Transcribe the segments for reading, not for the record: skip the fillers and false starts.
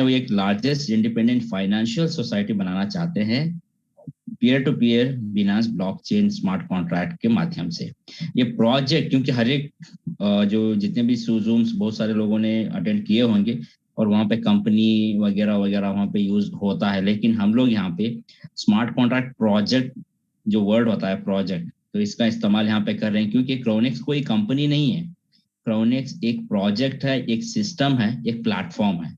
वो एक largest independent financial society बनाना चाहते हैं peer to peer Binance blockchain smart contract के माध्यम से। ये प्रोजेक्ट क्योंकि हर एक जो जितने भी जूम्स बहुत सारे लोगों ने अटेंड किए होंगे और वहाँ पे कंपनी वगैरह वगैरह वहाँ पे यूज होता है, लेकिन हम लोग यहाँ पे स्मार्ट कॉन्ट्रैक्ट प्रोजेक्ट जो वर्ड होता है प्रोजेक्ट, तो इसका इस्तेमाल यहाँ पे कर रहे हैं क्योंकि क्रोनिक्स कोई कंपनी नहीं है। क्रोनिक्स एक प्रोजेक्ट है, एक सिस्टम है, एक प्लेटफॉर्म है।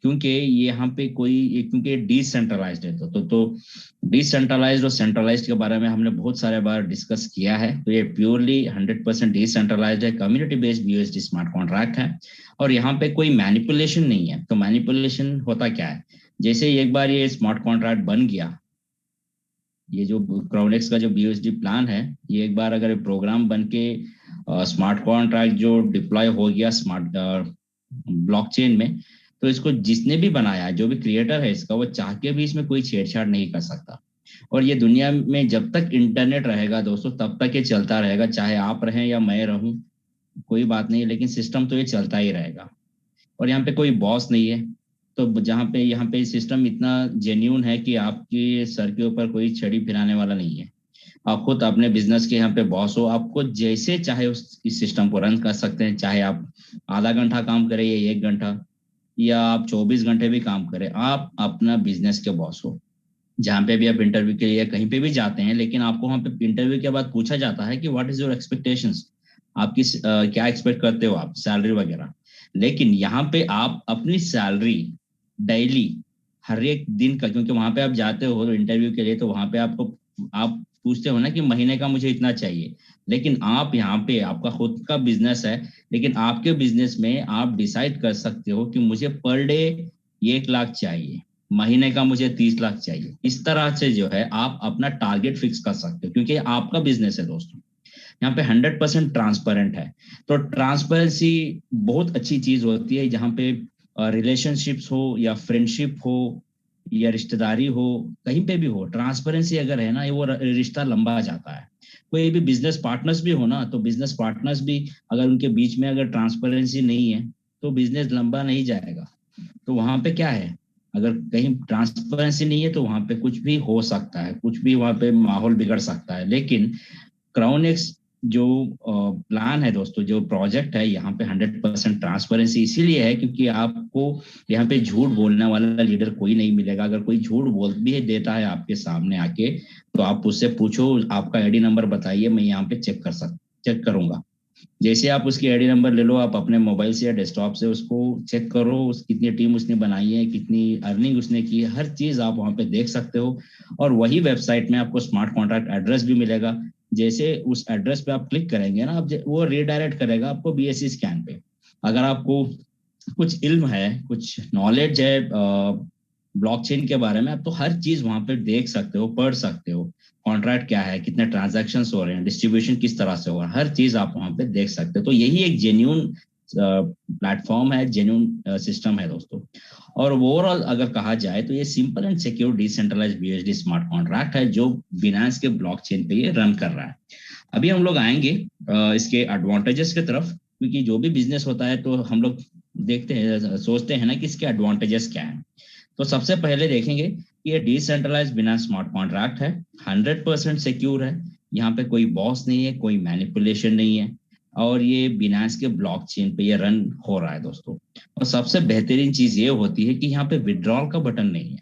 क्योंकि ये यहाँ पे क्योंकि डिसेंट्रलाइज्ड है तो डिसेंट्रलाइज्ड और सेंट्रलाइज्ड के बारे में हमने बहुत सारे बार डिस्कस किया है। तो ये प्योरली 100% डिसेंट्रलाइज्ड है, community based BUSD smart contract है और यहाँ पे कोई मैनिपुलेशन नहीं है। तो मैनिपुलेशन होता क्या है, जैसे एक बार ये स्मार्ट कॉन्ट्रैक्ट बन गया, ये जो क्राउडएक्स का जो बीयूएसडी प्लान है, ये एक बार अगर प्रोग्राम बन के स्मार्ट कॉन्ट्रैक्ट जो डिप्लॉय हो गया स्मार्ट ब्लॉकचेन में, तो इसको जिसने भी बनाया, जो भी क्रिएटर है इसका, वो चाह के भी इसमें कोई छेड़छाड़ नहीं कर सकता। और ये दुनिया में जब तक इंटरनेट रहेगा दोस्तों, तब तक ये चलता रहेगा, चाहे आप रहें या मैं रहूं, कोई बात नहीं, लेकिन सिस्टम तो ये चलता ही रहेगा। और यहाँ पे कोई बॉस नहीं है। तो जहाँ पे यहाँ पे सिस्टम इतना जेन्यून है कि आपके सर के ऊपर कोई छड़ी फिराने वाला नहीं है। आप खुद अपने बिजनेस के यहाँ पे बॉस हो, आपको जैसे चाहे इस सिस्टम को रन कर सकते हैं। चाहे आप आधा घंटा काम करें या 1 घंटा, या आप 24 घंटे भी काम करें, आप अपना बिजनेस के बॉस हो। जहाँ पे भी आप इंटरव्यू के लिए कहीं पे भी जाते हैं, लेकिन आपको वहाँ पे इंटरव्यू के बाद पूछा जाता है कि व्हाट इज योर एक्सपेक्टेशंस, आपकी क्या एक्सपेक्ट करते हो आप, सैलरी वगैरह। लेकिन यहाँ पे आप अपनी सैलरी डेली, हर एक दिन का, क्योंकि वहां पे आप जाते हो इंटरव्यू के लिए, तो वहां पे आप पूछते हो ना कि महीने का मुझे इतना चाहिए। लेकिन आप यहाँ पे, आपका खुद का बिजनेस है, लेकिन आपके बिजनेस में आप डिसाइड कर सकते हो कि मुझे पर डे 1 लाख चाहिए, महीने का मुझे 30 लाख चाहिए। इस तरह से जो है आप अपना टारगेट फिक्स कर सकते हो, क्योंकि आपका बिजनेस है दोस्तों। यहाँ पे 100% ट्रांसपेरेंट है। तो ट्रांसपेरेंसी बहुत अच्छी चीज होती है, जहाँ पे रिलेशनशिप्स हो या फ्रेंडशिप हो या रिश्तेदारी हो, कहीं पे भी हो, ट्रांसपेरेंसी अगर है ना, ये वो रिश्ता लंबा जाता है। कोई भी बिजनेस पार्टनर्स भी हो ना, तो बिजनेस पार्टनर्स भी अगर उनके बीच में अगर ट्रांसपेरेंसी नहीं है, तो बिजनेस लंबा नहीं जाएगा। तो वहां पे क्या है, अगर कहीं ट्रांसपेरेंसी नहीं है तो वहां पे कुछ भी हो सकता है, कुछ भी वहां पे माहौल बिगड़ सकता है। लेकिन क्राउनएक्स जो प्लान है दोस्तों, जो प्रोजेक्ट है, यहाँ पे 100% ट्रांसपेरेंसी इसीलिए है क्योंकि आपको यहाँ पे झूठ बोलने वाला लीडर कोई नहीं मिलेगा। अगर कोई झूठ बोल भी देता है आपके सामने आके, तो आप उससे पूछो आपका आईडी नंबर बताइए, मैं यहाँ पे चेक करूंगा। जैसे आप उसकी आईडी नंबर ले लो, आप अपने मोबाइल से या डेस्कटॉप से उसको चेक करो, कितनी टीम उसने बनाई है, कितनी अर्निंग उसने की है, हर चीज आप वहां पे देख सकते हो। और वही वेबसाइट में आपको स्मार्ट कॉन्ट्रैक्ट एड्रेस भी मिलेगा। जैसे उस एड्रेस पे आप क्लिक करेंगे ना, आप वो रीडायरेक्ट करेगा आपको बीएससी स्कैन पे। अगर आपको कुछ इल्म है, कुछ नॉलेज है ब्लॉकचेन के बारे में, आप तो हर चीज वहां पे देख सकते हो, पढ़ सकते हो। कॉन्ट्रैक्ट क्या है, कितने ट्रांजैक्शंस हो रहे हैं, डिस्ट्रीब्यूशन किस तरह से हो रहा है, हर चीज आप वहां पे देख सकते हो। तो यही एक जेन्यून प्लेटफॉर्म है, जेन्यून सिस्टम है दोस्तों। और ओवरऑल अगर कहा जाए तो ये simple and secure decentralised BSD smart contract है, जो बिनांस के ब्लॉकचेन पे ये रन कर रहा है। अभी हम लोग आएंगे इसके एडवांटेजेस की तरफ, क्योंकि जो भी बिजनेस होता है तो हम लोग देखते हैं, सोचते हैं ना कि इसके एडवांटेजेस क्या है। तो सबसे पहले देखेंगे कि ये डिसेंट्रलाइज बिनांस स्मार्ट कॉन्ट्रैक्ट है, 100% सिक्योर है, यहाँ पे कोई बॉस नहीं है, कोई मैनिपुलेशन नहीं है, और ये बिनांस के ब्लॉकचेन पे ये रन हो रहा है दोस्तों। और सबसे बेहतरीन चीज ये होती है कि यहाँ पे विड्रॉल का बटन नहीं है।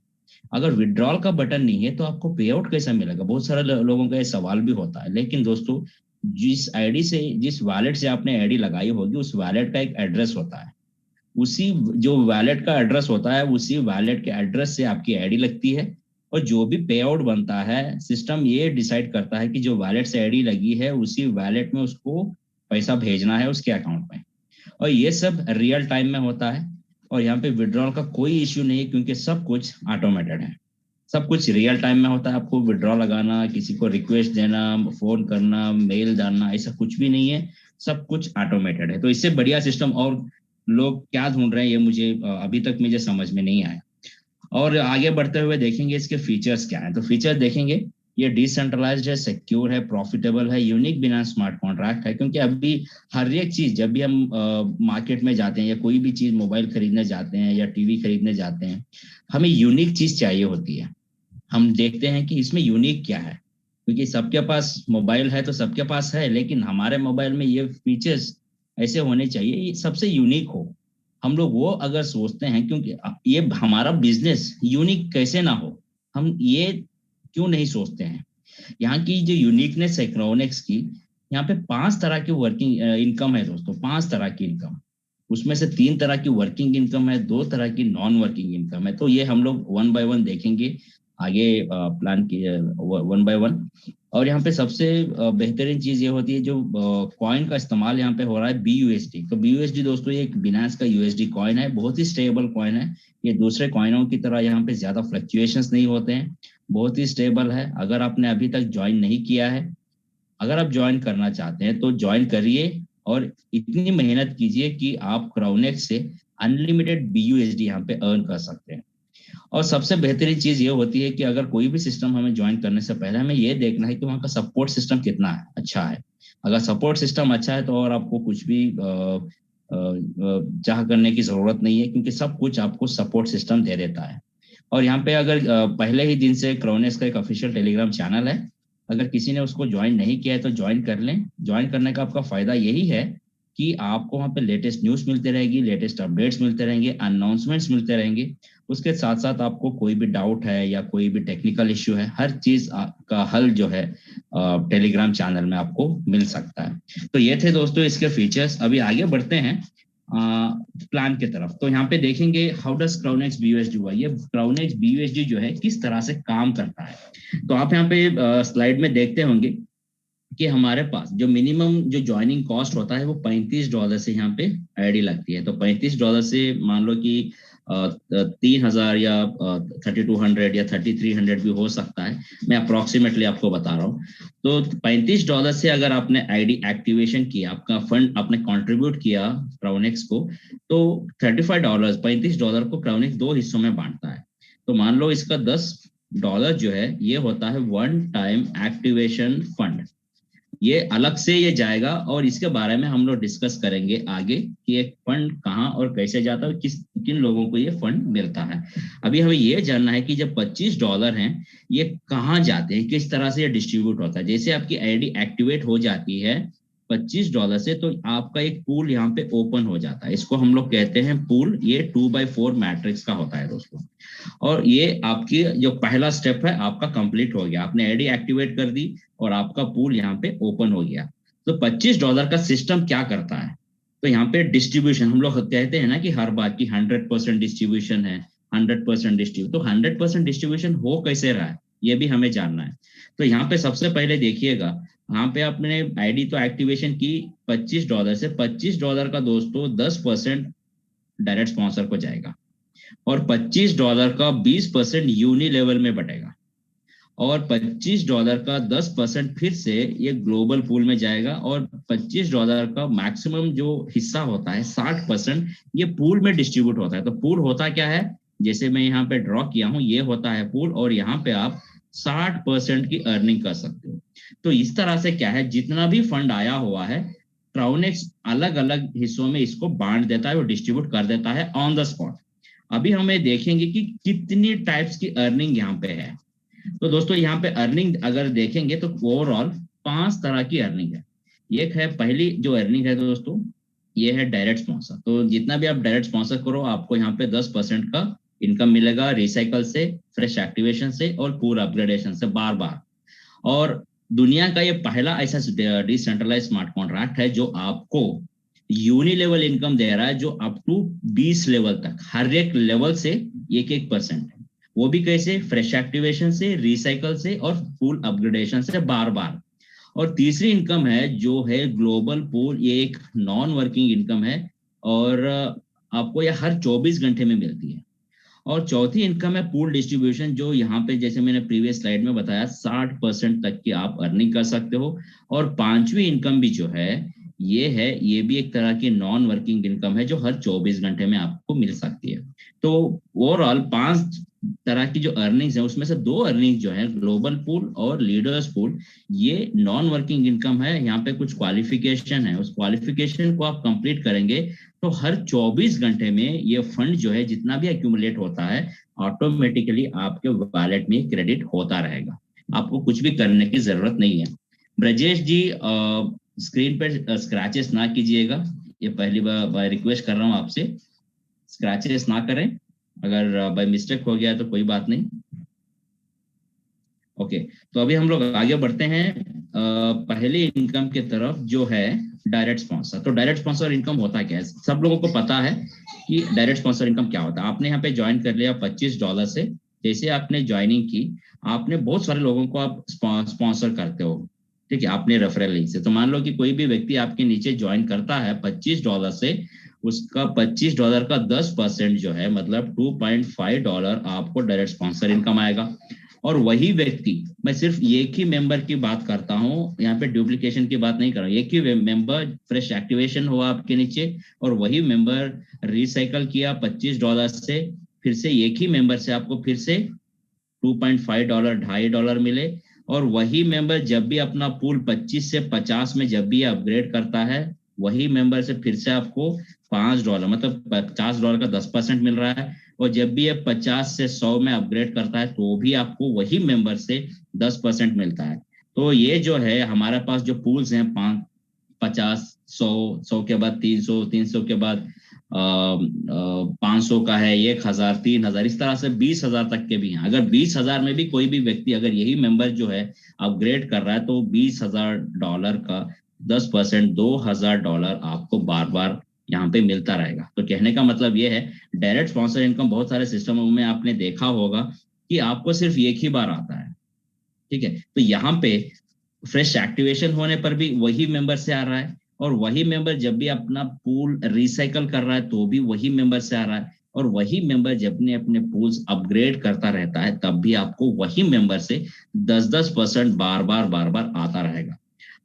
अगर विड्रॉल का बटन नहीं है तो आपको पे आउट कैसे मिलेगा, बहुत सारे लोगों का ये सवाल भी होता है। लेकिन दोस्तों, जिस आईडी से, जिस वॉलेट से आपने आईडी लगाई होगी, उस वॉलेट का एक एड्रेस होता है। उसी जो वॉलेट का एड्रेस होता है, उसी वॉलेट के एड्रेस से आपकी आईडी लगती है। और जो भी पे आउट बनता है, सिस्टम ये डिसाइड करता है कि जो वॉलेट से आईडी लगी है, उसी वॉलेट में उसको पैसा भेजना है उसके अकाउंट में। और ये सब रियल टाइम में होता है। और यहाँ पे विड्रॉल का कोई इश्यू नहीं है, क्योंकि सब कुछ ऑटोमेटेड है, सब कुछ रियल टाइम में होता है। आपको विड्रॉ लगाना, किसी को रिक्वेस्ट देना, फोन करना, मेल डालना, ऐसा कुछ भी नहीं है, सब कुछ ऑटोमेटेड है। तो इससे बढ़िया सिस्टम और लोग क्या ढूंढ रहे हैं, ये मुझे अभी तक समझ में नहीं आया। और आगे बढ़ते हुए देखेंगे इसके फीचर्स क्या है। तो फीचर देखेंगे ये डिसेंट्रलाइज्ड है, सिक्योर है, प्रॉफिटेबल है, यूनिक बिना स्मार्ट कॉन्ट्रैक्ट है। क्योंकि अभी हर एक चीज, जब भी हम मार्केट में जाते हैं या कोई भी चीज मोबाइल खरीदने जाते हैं या टीवी खरीदने जाते हैं, हमें यूनिक चीज चाहिए होती है। हम देखते हैं कि इसमें यूनिक क्या है, क्योंकि सबके पास मोबाइल है तो सबके पास है, लेकिन हमारे मोबाइल में ये फीचर्स ऐसे होने चाहिए, ये सबसे यूनिक हो। हम लोग वो अगर सोचते हैं, क्योंकि ये हमारा बिजनेस यूनिक कैसे ना हो, हम ये क्यों नहीं सोचते हैं। यहाँ की जो यूनिकनेस है क्राउनेक्स की, यहाँ पे 5 तरह की वर्किंग इनकम है दोस्तों, 5 तरह की इनकम। उसमें से 3 तरह की वर्किंग इनकम है, 2 तरह की नॉन वर्किंग इनकम है। तो ये हम लोग वन बाय वन देखेंगे आगे, प्लान की वन बाय वन। और यहाँ पे सबसे बेहतरीन चीज ये होती है, जो कॉइन का इस्तेमाल यहाँ पे हो रहा है, BUSD। तो BUSD दोस्तों ये एक बिनांस का USD कॉइन है, बहुत ही स्टेबल कॉइन है। ये दूसरे कॉइनों की तरह यहाँ पे ज्यादा फ्लक्चुएशंस नहीं होते हैं, बहुत ही स्टेबल है। अगर आपने अभी तक ज्वाइन नहीं किया है, अगर आप ज्वाइन करना चाहते हैं तो ज्वाइन करिए, और इतनी मेहनत कीजिए कि आप क्राउनेक्स से अनलिमिटेड BUSD यहाँ पे अर्न कर सकते हैं। और सबसे बेहतरीन चीज ये होती है कि अगर कोई भी सिस्टम हमें ज्वाइन करने से पहले हमें ये देखना है कि वहाँ का सपोर्ट सिस्टम कितना है, अच्छा है। अगर सपोर्ट सिस्टम अच्छा है तो और आपको कुछ भी चाह करने की जरूरत नहीं है, क्योंकि सब कुछ आपको सपोर्ट सिस्टम दे देता है। और यहाँ पे अगर पहले ही दिन से क्रोनेस का एक ऑफिशियल टेलीग्राम चैनल है, अगर किसी ने उसको ज्वाइन नहीं किया है तो ज्वाइन कर लें। ज्वाइन करने का आपका फायदा यही है कि आपको वहाँ पे लेटेस्ट न्यूज़ मिलते रहेगी, लेटेस्ट अपडेट्स मिलते रहेंगे, अनाउंसमेंट्स मिलते रहेंगे। उसके साथ साथ आपको कोई भी डाउट है या कोई भी टेक्निकल इश्यू है, हर चीज का हल जो है टेलीग्राम चैनल में आपको मिल सकता है। तो ये थे दोस्तों इसके फीचर्स। अभी आगे बढ़ते हैं प्लान की तरफ। तो यहाँ पे देखेंगे हाउ डज क्राउनेक्स BUSD हुआ। ये क्राउनेक्स BUSD जो है किस तरह से काम करता है। तो आप यहाँ पे स्लाइड में देखते होंगे कि हमारे पास जो मिनिमम जो ज्वाइनिंग कॉस्ट होता है वो $35 से यहाँ पे आईडी लगती है। तो $35 से मान लो कि 3,000 या 3,200 या 3,300 भी हो सकता है, मैं अप्रोक्सीमेटली आपको बता रहा हूँ। तो $35 से अगर आपने आईडी एक्टिवेशन किया, आपका फंड आपने कंट्रीब्यूट किया क्राउनेक्स को, तो $35 $35 को क्राउनेक्स 2 हिस्सों में बांटता है। तो मान लो इसका $10 जो है ये होता है वन टाइम एक्टिवेशन फंड, ये अलग से ये जाएगा, और इसके बारे में हम लोग डिस्कस करेंगे आगे कि एक फंड कहाँ और कैसे जाता है, किस किन लोगों को ये फंड मिलता है। अभी हमें ये जानना है कि जब $25 हैं ये कहाँ जाते हैं, किस तरह से ये डिस्ट्रीब्यूट होता है। जैसे आपकी आईडी एक्टिवेट हो जाती है $25 से, तो आपका एक पूल यहाँ पे ओपन हो जाता है। इसको हम लोग कहते हैं पूल। ये 2x4 मैट्रिक्स का होता है दोस्तों। और ये आपकी जो पहला स्टेप है आपका कंप्लीट हो गया, आपने आईडी एक्टिवेट कर दी और आपका पूल यहाँ पे ओपन हो गया। तो $25 का सिस्टम क्या करता है, तो यहाँ पे डिस्ट्रीब्यूशन, हम लोग कहते हैं ना कि हर बार की 100% डिस्ट्रीब्यूशन है, 100% डिस्ट्रीब्यूशन। तो 100% डिस्ट्रीब्यूशन हो कैसे रहा है ये भी हमें जानना है। तो यहाँ पे सबसे पहले देखिएगा, यहाँ पे आपने आईडी तो एक्टिवेशन की $25 से, $25 का दोस्तों 10% डायरेक्ट स्पॉन्सर को जाएगा, और $25 का 20% यूनि लेवल में बटेगा, और $25 का 10% फिर से ये ग्लोबल पूल में जाएगा, और $25 का मैक्सिमम जो हिस्सा होता है 60% ये पूल में डिस्ट्रीब्यूट होता है। तो पूल होता क्या है, जैसे मैं यहाँ पे ड्रॉ किया हूँ, ये होता है पूल, और यहाँ पे आप 60% की अर्निंग कर सकते हो। तो इस तरह से क्या है, जितना भी फंड आया हुआ है क्राउनेक्स अलग अलग हिस्सों में इसको बांट देता है और डिस्ट्रीब्यूट कर देता है ऑन द स्पॉट। अभी हमें देखेंगे कि कितनी टाइप्स की अर्निंग यहाँ पे है। तो दोस्तों यहाँ पे अर्निंग अगर देखेंगे तो ओवरऑल 5 तरह की अर्निंग है। एक है, पहली जो अर्निंग है दोस्तों, ये है डायरेक्ट स्पॉन्सर। तो जितना भी आप डायरेक्ट स्पॉन्सर करो आपको यहाँ पे 10% का इनकम मिलेगा, रिसाइकल से, फ्रेश एक्टिवेशन से और पूल अपग्रेडेशन से बार बार। और दुनिया का ये पहला ऐसा डिसेंट्रलाइज स्मार्ट कॉन्ट्रैक्ट है जो आपको यूनि लेवल इनकम दे रहा है, जो अप टू 20 लेवल तक, हर एक लेवल से 1-1% है। वो भी कैसे, फ्रेश एक्टिवेशन से, रिसाइकल से और पूल अपग्रेडेशन से बार बार। और तीसरी इनकम है जो है ग्लोबल पूल, ये एक नॉन वर्किंग इनकम है, और आपको ये हर 24 घंटे में मिलती है। और चौथी इनकम है पूल डिस्ट्रीब्यूशन, जो यहाँ पे जैसे मैंने प्रीवियस स्लाइड में बताया 60% तक की आप अर्निंग कर सकते हो। और पांचवी इनकम भी जो है ये भी एक तरह की नॉन वर्किंग इनकम है जो हर 24 घंटे में आपको मिल सकती है। तो ओवरऑल 5 तरह की जो अर्निंग्स है उसमें से 2 अर्निंग जो है ग्लोबल पूल और लीडर्स पूल, ये नॉन वर्किंग इनकम है। यहाँ पे कुछ क्वालिफिकेशन है, उस क्वालिफिकेशन को आप कंप्लीट करेंगे तो हर 24 घंटे में ये फंड जो है जितना भी एक्यूमुलेट होता है ऑटोमेटिकली आपके वॉलेट में क्रेडिट होता रहेगा, आपको कुछ भी करने की जरूरत नहीं है। ब्रजेश जी स्क्रीन पर स्क्रैचेस ना कीजिएगा, ये पहली बार रिक्वेस्ट कर रहा हूँ आपसे, स्क्रैचेस ना करें, अगर बाय मिस्टेक हो गया तो कोई बात नहीं। ओके, तो अभी हम लोग आगे बढ़ते हैं पहली इनकम की तरफ जो है डायरेक्ट स्पॉन्सर। तो डायरेक्ट स्पॉन्सर इनकम होता क्या है, सब लोगों को पता है कि डायरेक्ट स्पॉन्सर इनकम क्या होता है। आपने यहाँ पे ज्वाइन कर लिया $25 से, जैसे आपने ज्वाइनिंग की, आपने बहुत सारे लोगों को आप स्पॉन्सर करते हो, ठीक है, आपने रेफरल लिंक से। तो मान लो कि कोई भी व्यक्ति आपके नीचे ज्वाइन करता है $25 से, उसका $25 का 10% जो है मतलब $2.5 आपको डायरेक्ट स्पॉन्सर इनकम आएगा। और वही व्यक्ति, मैं सिर्फ एक ही मेंबर की बात करता हूँ, यहाँ पे डुप्लीकेशन की बात नहीं कर रहा हूँ, एक ही मेंबर फ्रेश एक्टिवेशन हुआ आपके नीचे और वही मेंबर रिसाइकल किया $25 से, फिर से एक ही मेंबर से आपको फिर से $2.5 $2.5 मिले। और वही मेंबर जब भी अपना पूल 25 से 50 में जब भी अपग्रेड करता है, वही मेंबर से फिर से आपको $5 मतलब $50 का 10% मिल रहा है। और जब भी ये 50 से 100 में अपग्रेड करता है तो भी आपको वही मेंबर से 10% मिलता है। तो ये जो है हमारे पास जो पूल्स हैं 50, 100 के बाद 300, 300 के बाद 500 का है, 1000, 3000, इस तरह से 20,000 तक के भी हैं। अगर 20,000 में भी कोई भी व्यक्ति अगर यही मेंबर जो है अपग्रेड कर रहा है तो $20,000 का 10% $2,000 आपको बार बार यहाँ पे मिलता रहेगा। तो कहने का मतलब ये है डायरेक्ट स्पॉन्सर इनकम बहुत सारे सिस्टमों में आपने देखा होगा कि आपको सिर्फ एक ही बार आता है, ठीक है। तो यहाँ पे फ्रेश एक्टिवेशन होने पर भी वही मेंबर से आ रहा है और वही मेंबर जब भी अपना पूल रिसाइकल कर रहा है तो भी वही मेंबर से आ रहा है और वही मेंबर जब भी अपने पूल्स अपग्रेड करता रहता है तब भी आपको वही मेंबर से 10% बार बार आता रहेगा।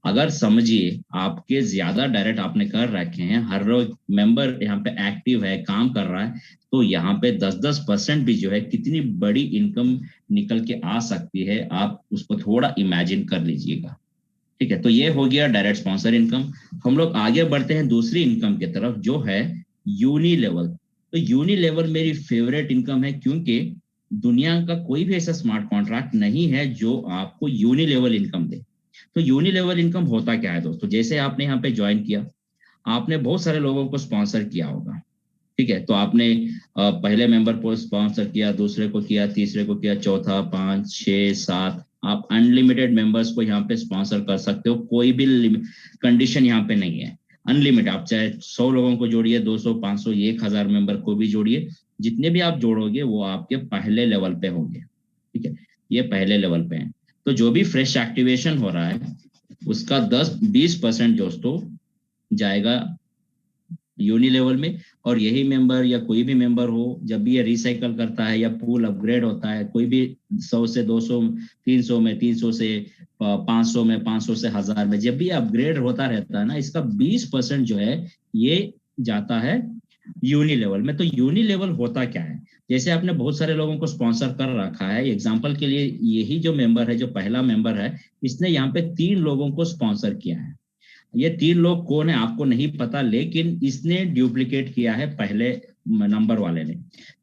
अगर समझिए आपके ज्यादा डायरेक्ट आपने कर रखे हैं, हर रोज मेंबर यहाँ पे एक्टिव है, काम कर रहा है, तो यहाँ पे 10% भी जो है कितनी बड़ी इनकम निकल के आ सकती है, आप उसको थोड़ा इमेजिन कर लीजिएगा, ठीक है। तो ये हो गया डायरेक्ट स्पॉन्सर इनकम। हम लोग आगे बढ़ते हैं दूसरी इनकम की तरफ जो है यूनी लेवल। तो यूनी लेवल मेरी फेवरेट इनकम है क्योंकि दुनिया का कोई भी ऐसा स्मार्ट कॉन्ट्रैक्ट नहीं है जो आपको यूनी लेवल इनकम दे। तो यूनी लेवल इनकम होता क्या है दोस्तों, जैसे आपने यहाँ पे ज्वाइन किया, आपने बहुत सारे लोगों को स्पॉन्सर किया होगा, ठीक है। तो आपने पहले मेंबर को स्पॉन्सर किया, दूसरे को किया, तीसरे को किया, चौथा, 5, 6, 7, आप अनलिमिटेड मेंबर्स को यहाँ पे स्पॉन्सर कर सकते हो, कोई भी कंडीशन यहाँ पे नहीं है, अनलिमिटेड। आप चाहे 100 लोगों को जोड़िए, 200, 500, 1000 मेंबर को भी जोड़िए, जितने भी आप जोड़ोगे वो आपके पहले लेवल पे होंगे, ठीक है। ये पहले लेवल पे है। तो जो भी फ्रेश एक्टिवेशन हो रहा है उसका 10-20% दोस्तों जाएगा यूनी लेवल में। और यही मेंबर या कोई भी मेंबर हो जब भी ये रिसाइकल करता है या पूल अपग्रेड होता है, कोई भी 100 से 200, 300 में, 300 से 500 में, 500 से 1000 में, जब भी अपग्रेड होता रहता है ना, इसका 20% जो है ये जाता है यूनी लेवल में। तो यूनी लेवल होता क्या है, जैसे आपने बहुत सारे लोगों को स्पॉन्सर कर रखा है, एग्जांपल के लिए यही जो मेंबर है, जो पहला मेंबर है, इसने यहाँ पे 3 लोगों को स्पॉन्सर किया है। ये 3 लोग कौन है आपको नहीं पता, लेकिन इसने डुप्लीकेट किया है पहले नंबर वाले ने।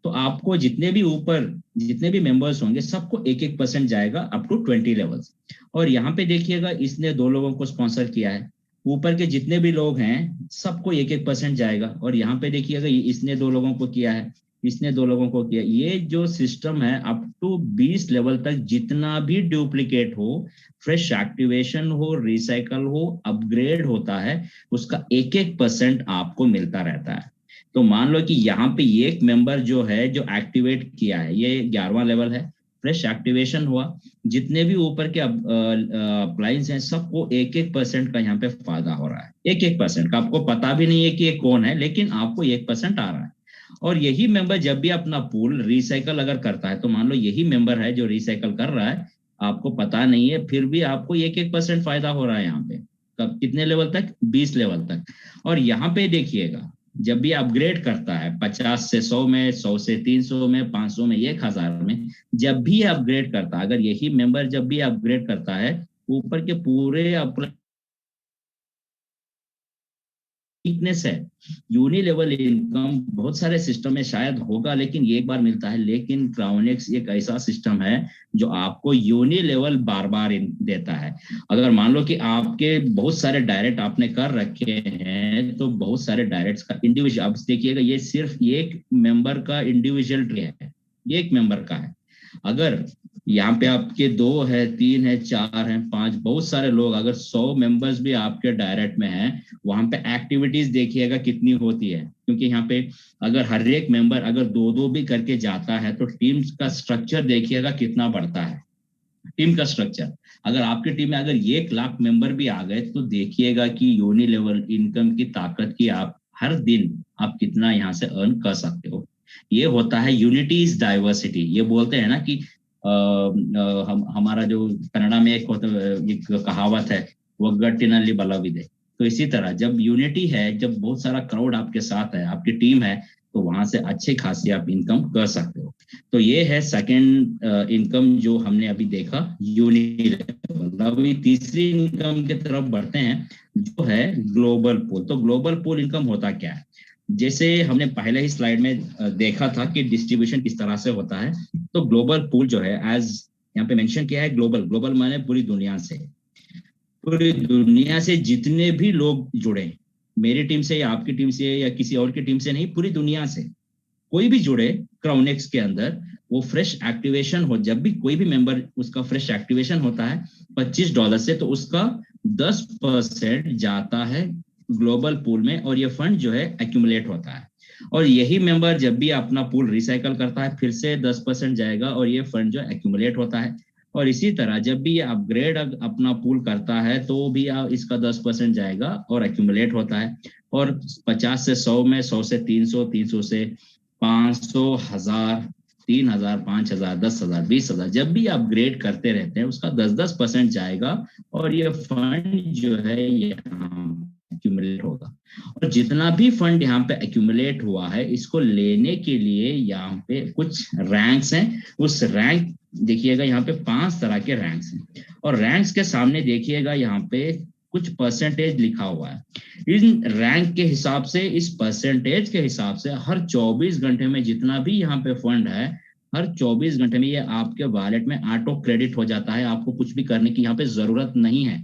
तो आपको जितने भी ऊपर जितने भी मेंबर्स होंगे सबको 1-1% जाएगा अप टू 20 लेवल्स। और यहाँ पे देखिएगा इसने 2 लोगों को स्पॉन्सर किया है, ऊपर के जितने भी लोग हैं सबको 1-1% जाएगा। और यहाँ पे देखिएगा इसने 2 लोगों को किया है, इसने 2 लोगों को किया। ये जो सिस्टम है अप टू 20 लेवल तक जितना भी डुप्लीकेट हो, फ्रेश एक्टिवेशन हो, रिसाइकल हो, अपग्रेड होता है, उसका 1-1% आपको मिलता रहता है। तो मान लो कि यहाँ पे एक मेंबर जो है जो एक्टिवेट किया है, ये 11वां लेवल है, फ्रेश एक्टिवेशन हुआ, जितने भी ऊपर के अप्लायंस हैं सबको 1-1% का यहाँ पे फायदा हो रहा है। 1-1% का, आपको पता भी नहीं है कि ये कौन है, लेकिन आपको 1% आ रहा है। और यही मेंबर जब भी अपना पूल रिसाइकल अगर करता है, तो मान लो यही मेंबर है जो रिसाइकल कर रहा है, आपको पता नहीं है, फिर भी आपको 1-1% फायदा हो रहा है यहाँ पे। कब, कितने लेवल तक, 20 लेवल तक। और यहाँ पे देखिएगा जब भी अपग्रेड करता है 50 से 100 में, 100 से 300 में, 500 में, 1000 में, जब भी अपग्रेड करता है, अगर यही मेंबर जब भी अपग्रेड करता है, ऊपर के पूरे वीकनेस है। यूनि लेवल इनकम बहुत सारे सिस्टम में शायद होगा, लेकिन ये एक बार मिलता है, लेकिन क्राउनेक्स एक ऐसा सिस्टम है जो आपको यूनि लेवल बार बार देता है। अगर मान लो कि आपके बहुत सारे डायरेक्ट आपने कर रखे हैं, तो बहुत सारे डायरेक्ट्स का इंडिविजुअल, अब देखिएगा ये सिर्फ एक मेंबर का इंडिविजुअल ट्री है, एक मेंबर का है। अगर यहाँ पे आपके 2 है, 3 है, 4 है, 5, बहुत सारे लोग, अगर 100 मेंबर्स भी आपके डायरेक्ट में हैं, वहां पे एक्टिविटीज देखिएगा कितनी होती है। क्योंकि यहाँ पे अगर हर एक मेंबर अगर 2-2 भी करके जाता है, तो टीम का स्ट्रक्चर देखिएगा कितना बढ़ता है। टीम का स्ट्रक्चर, अगर आपकी टीम में अगर 1 लाख मेंबर भी आ गए, तो देखिएगा कि यूनि लेवल इनकम की ताकत की आप हर दिन आप कितना यहाँ से अर्न कर सकते हो। ये होता है यूनिटी इज डाइवर्सिटी। ये बोलते हैं ना कि हमारा जो कन्नड़ा में एक कहावत है, वो गट्टिनल्ली बलविदे। तो इसी तरह जब यूनिटी है, जब बहुत सारा क्राउड आपके साथ है, आपकी टीम है, तो वहां से अच्छे खासी आप इनकम कर सकते हो। तो ये है सेकंड इनकम जो हमने अभी देखा, यूनिलेवल। अभी तीसरी इनकम की तरफ बढ़ते हैं, जो है ग्लोबल पूल। तो ग्लोबल पूल इनकम होता क्या है? जैसे हमने पहले ही स्लाइड में देखा था कि डिस्ट्रीब्यूशन किस तरह से होता है। तो ग्लोबल पूल जो है, एज यहाँ पे मेंशन किया है, ग्लोबल, ग्लोबल माने पूरी दुनिया से। पूरी दुनिया से जितने भी लोग जुड़े, मेरी टीम से या आपकी टीम से या किसी और की टीम से नहीं, पूरी दुनिया से कोई भी जुड़े क्राउनेक्स के अंदर, वो फ्रेश एक्टिवेशन हो, जब भी कोई भी मेंबर उसका फ्रेश एक्टिवेशन होता है $25 से, तो उसका 10% जाता है ग्लोबल पूल में, और ये फंड जो है एक्यूमुलेट होता है। और यही मेंबर जब भी अपना पूल रिसाइकल करता है, फिर से 10% जाएगा, और ये फंड जो एक्यूमुलेट होता है। और इसी तरह जब भी ये अपग्रेड अपना पूल करता है, तो भी इसका 10% जाएगा और एक्यूमुलेट होता है। और 50 से 100 में, 100 से 300, 300 से 500, 1000, 3000, 5000, 10,000, 20,000, जब भी अपग्रेड करते रहते हैं, उसका 10% जाएगा, और ये फंड जो है यहाँ एक्यूमुलेट होगा। और जितना भी फंड यहाँ पे एक्यूमुलेट हुआ है, इसको लेने के लिए यहाँ पे कुछ रैंक्स हैं। उस रैंक देखिएगा, यहाँ पे 5 तरह के रैंक्स हैं, और रैंक्स के सामने देखिएगा यहाँ पे कुछ परसेंटेज लिखा हुआ है। इन रैंक के हिसाब से, इस परसेंटेज के हिसाब से, हर 24 घंटे में जितना भी यहाँ पे फंड है, हर 24 घंटे में ये आपके वॉलेट में ऑटो क्रेडिट हो जाता है। आपको कुछ भी करने की यहाँ पे जरूरत नहीं है।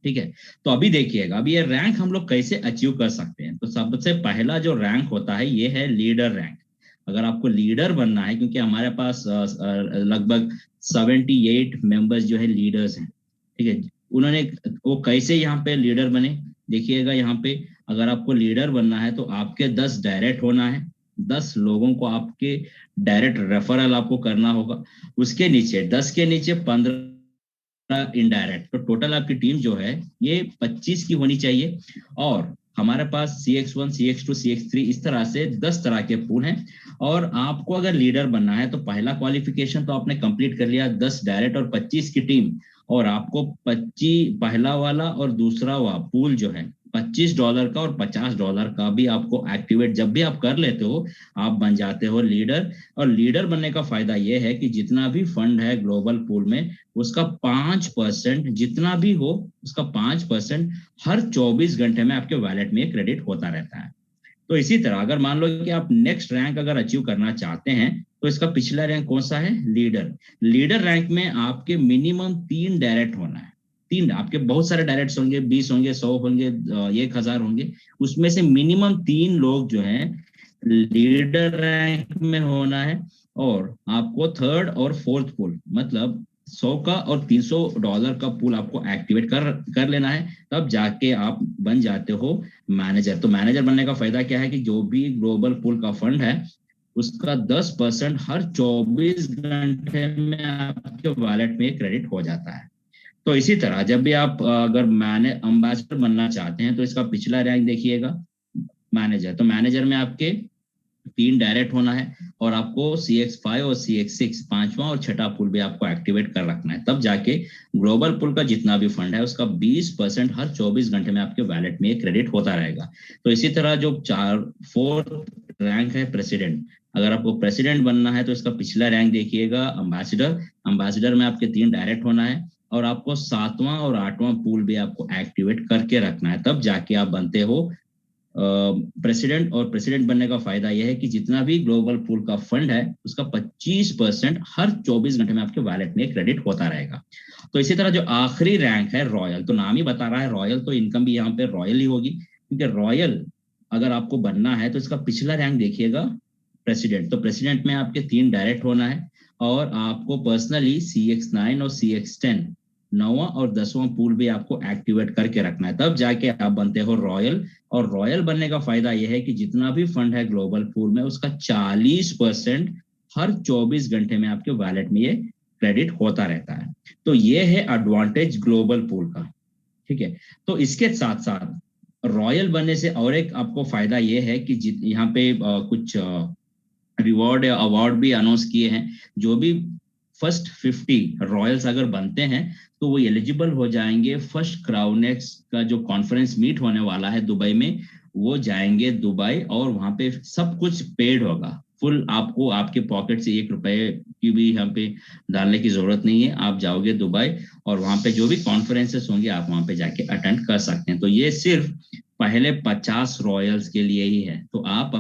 ठीक है। तो अभी देखिएगा, अभी ये रैंक हम लोग कैसे अचीव कर सकते हैं। तो सबसे पहला जो रैंक होता है, ये है लीडर रैंक। अगर आपको लीडर बनना है, क्योंकि हमारे पास लगभग 78 मेंबर्स जो है लीडर्स हैं, ठीक है। उन्होंने वो कैसे यहाँ पे लीडर बने, देखिएगा यहाँ पे, अगर आपको लीडर बनना है, तो आपके 10 डायरेक्ट होना है, 10 लोगों को आपके डायरेक्ट रेफरल आपको करना होगा। उसके नीचे 10 के नीचे 15 इनडायरेक्ट, तो टोटल आपकी टीम जो है ये 25 की होनी चाहिए। और हमारे पास CX1, CX2, CX3 इस तरह से 10 तरह के पूल हैं। और आपको अगर लीडर बनना है, तो पहला क्वालिफिकेशन तो आपने कंप्लीट कर लिया, 10 डायरेक्ट और 25 की टीम। और आपको 25 पहला वाला और दूसरा वाला पूल जो है, $25 का और $50 का भी आपको एक्टिवेट जब भी आप कर लेते हो, आप बन जाते हो लीडर। और लीडर बनने का फायदा यह है कि जितना भी फंड है ग्लोबल पूल में, उसका 5%, जितना भी हो उसका 5% हर 24 घंटे में आपके वॉलेट में क्रेडिट होता रहता है। तो इसी तरह अगर मान लो कि आप नेक्स्ट रैंक अगर अचीव करना चाहते हैं, तो इसका पिछला रैंक कौन सा है? लीडर। लीडर रैंक में आपके मिनिमम 3 डायरेक्ट होना है। 3, आपके बहुत सारे डायरेक्ट्स होंगे, 20 होंगे, 100 होंगे, 1000 होंगे, उसमें से मिनिमम 3 लोग जो हैं लीडर रैंक में होना है। और आपको थर्ड और फोर्थ पूल, मतलब 100 का और $300 का पूल आपको एक्टिवेट कर लेना है, तब जाके आप बन जाते हो मैनेजर। तो मैनेजर बनने का फायदा क्या है कि जो भी ग्लोबल पूल का फंड है, उसका 10% हर 24 घंटे में आपके वॉलेट में क्रेडिट हो जाता है। तो इसी तरह जब भी आप अगर एम्बेसडर बनना चाहते हैं, तो इसका पिछला रैंक देखिएगा, मैनेजर। तो मैनेजर में आपके 3 डायरेक्ट होना है, और आपको CX5 और CX6 पांचवा और छठा पूल भी आपको एक्टिवेट कर रखना है, तब जाके ग्लोबल पूल का जितना भी फंड है उसका 20% हर 24 घंटे में आपके वैलेट में क्रेडिट होता रहेगा। तो इसी तरह जो 4th रैंक है प्रेसिडेंट, अगर आपको प्रेसिडेंट बनना है तो इसका पिछला रैंक देखिएगा अम्बेसडर। अम्बेसडर में आपके 3 डायरेक्ट होना है, और आपको 7वां और 8वां पूल भी आपको एक्टिवेट करके रखना है, तब जाके आप बनते हो प्रेसिडेंट। और प्रेसिडेंट बनने का फायदा यह है कि जितना भी ग्लोबल पूल का फंड है उसका 25% हर 24 घंटे में आपके वैलेट में क्रेडिट होता रहेगा। तो इसी तरह जो आखिरी रैंक है रॉयल, तो नाम ही बता रहा है रॉयल, तो इनकम भी यहाँ पे रॉयल ही होगी, क्योंकि रॉयल अगर आपको बनना है तो इसका पिछला रैंक देखिएगा प्रेसिडेंट। तो प्रेसिडेंट में आपके 3 डायरेक्ट होना है, और आपको पर्सनली CX9 और CX10 9वां और 10वां पूल भी आपको एक्टिवेट करके रखना है, तब जाके आप बनते हो रॉयल। और रॉयल बनने का फायदा यह है कि जितना भी फंड है ग्लोबल पूल में उसका 40% हर 24 घंटे में आपके वैलेट में ये क्रेडिट होता रहता है। तो ये है एडवांटेज ग्लोबल पूल का, ठीक है। तो इसके साथ साथ रॉयल बनने से और एक आपको फायदा ये है कि यहाँ पे कुछ रिवॉर्ड या अवार्ड भी अनाउंस किए हैं। जो भी फर्स्ट 50 रॉयल्स अगर बनते हैं तो वो एलिजिबल हो जाएंगे फर्स्ट क्राउनेक्स का जो कॉन्फ्रेंस मीट होने वाला है दुबई में, वो जाएंगे दुबई, और वहां पे सब कुछ पेड होगा फुल। आपको आपके पॉकेट से 1 रुपए की भी यहाँ पे डालने की जरूरत नहीं है। आप जाओगे दुबई और वहां पे जो भी कॉन्फ्रेंसेस होंगे आप वहां पे जाके अटेंड कर सकते हैं। तो ये सिर्फ पहले 50 रॉयल्स के लिए ही है। तो आप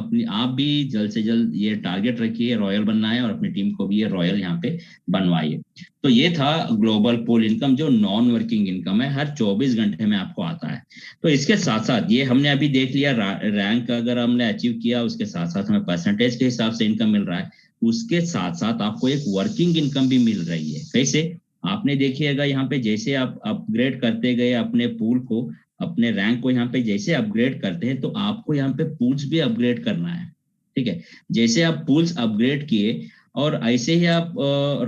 भी जल्द से जल्द ये टारगेट रखिए, रॉयल बनना है, और अपनी टीम को भी ये रॉयल यहाँ पे बनवाइए। तो ये था ग्लोबल पूल इनकम, जो नॉन वर्किंग इनकम है, हर 24 घंटे में आपको आता है। तो इसके साथ साथ ये हमने अभी देख लिया रैंक अगर हमने अचीव किया, उसके साथ साथ हमें परसेंटेज के हिसाब से इनकम मिल रहा है। उसके साथ साथ आपको एक वर्किंग इनकम भी मिल रही है। कैसे? आपने देखिएगा यहाँ पे जैसे आप अपग्रेड करते गए अपने पूल को, अपने रैंक को यहाँ पे जैसे अपग्रेड करते हैं, तो आपको यहाँ पे पूल्स भी अपग्रेड करना है, ठीक है। जैसे आप पूल्स अपग्रेड किए, और ऐसे ही आप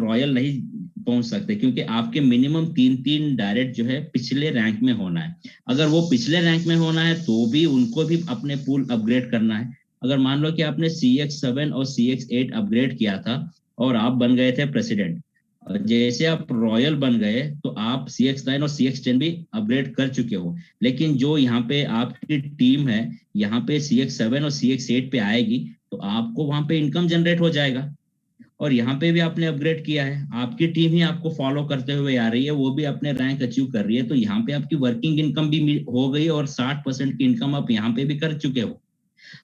रॉयल नहीं पहुंच सकते, क्योंकि आपके मिनिमम 3 डायरेक्ट जो है पिछले रैंक में होना है। अगर वो पिछले रैंक में होना है तो भी उनको भी अपने पूल अपग्रेड करना है। अगर मान लो कि आपने CX7 और CX8 अपग्रेड किया था और आप बन गए थे प्रेसिडेंट, जैसे आप रॉयल बन गए तो आप CX9 और CX10 भी अपग्रेड कर चुके हो, लेकिन जो यहाँ पे आपकी टीम है यहाँ पे CX7 और CX8 पे आएगी, तो आपको वहां पे इनकम जनरेट हो जाएगा। और यहाँ पे भी आपने अपग्रेड किया है, आपकी टीम ही आपको फॉलो करते हुए आ रही है, वो भी अपने रैंक अचीव कर रही है, तो यहाँ पे आपकी वर्किंग इनकम भी हो गई, और 60% की इनकम आप यहाँ पे भी कर चुके हो।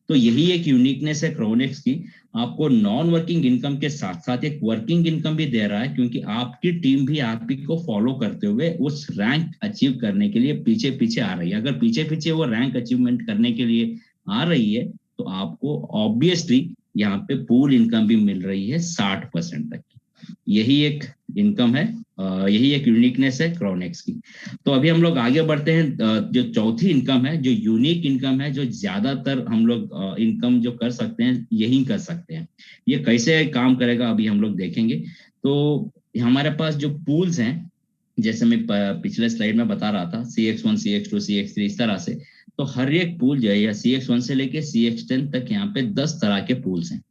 तो यही एक यूनिकनेस है क्रोनेक्स की, आपको नॉन वर्किंग इनकम के साथ साथ एक वर्किंग इनकम भी दे रहा है, क्योंकि आपकी टीम भी आप ही को फॉलो करते हुए उस रैंक अचीव करने के लिए पीछे पीछे आ रही है। अगर पीछे पीछे वो रैंक अचीवमेंट करने के लिए आ रही है, तो आपको ऑब्वियसली यहाँ पे पूल इनकम भी मिल रही है 60% तक की। यही एक इनकम है, यही एक यूनिकनेस है क्रोनेक्स की। तो अभी हम लोग आगे बढ़ते हैं। जो चौथी इनकम है, जो यूनिक इनकम है, जो ज्यादातर हम लोग इनकम जो कर सकते हैं यही कर सकते हैं। ये कैसे काम करेगा अभी हम लोग देखेंगे। तो हमारे पास जो पूल्स हैं, जैसे मैं पिछले स्लाइड में बता रहा था, CX1 CX2 CX3 इस तरह से, तो हर एक पूल जो है, या CX1 से लेके CX10 तक यहाँ पे 10 तरह के पूल्स हैं।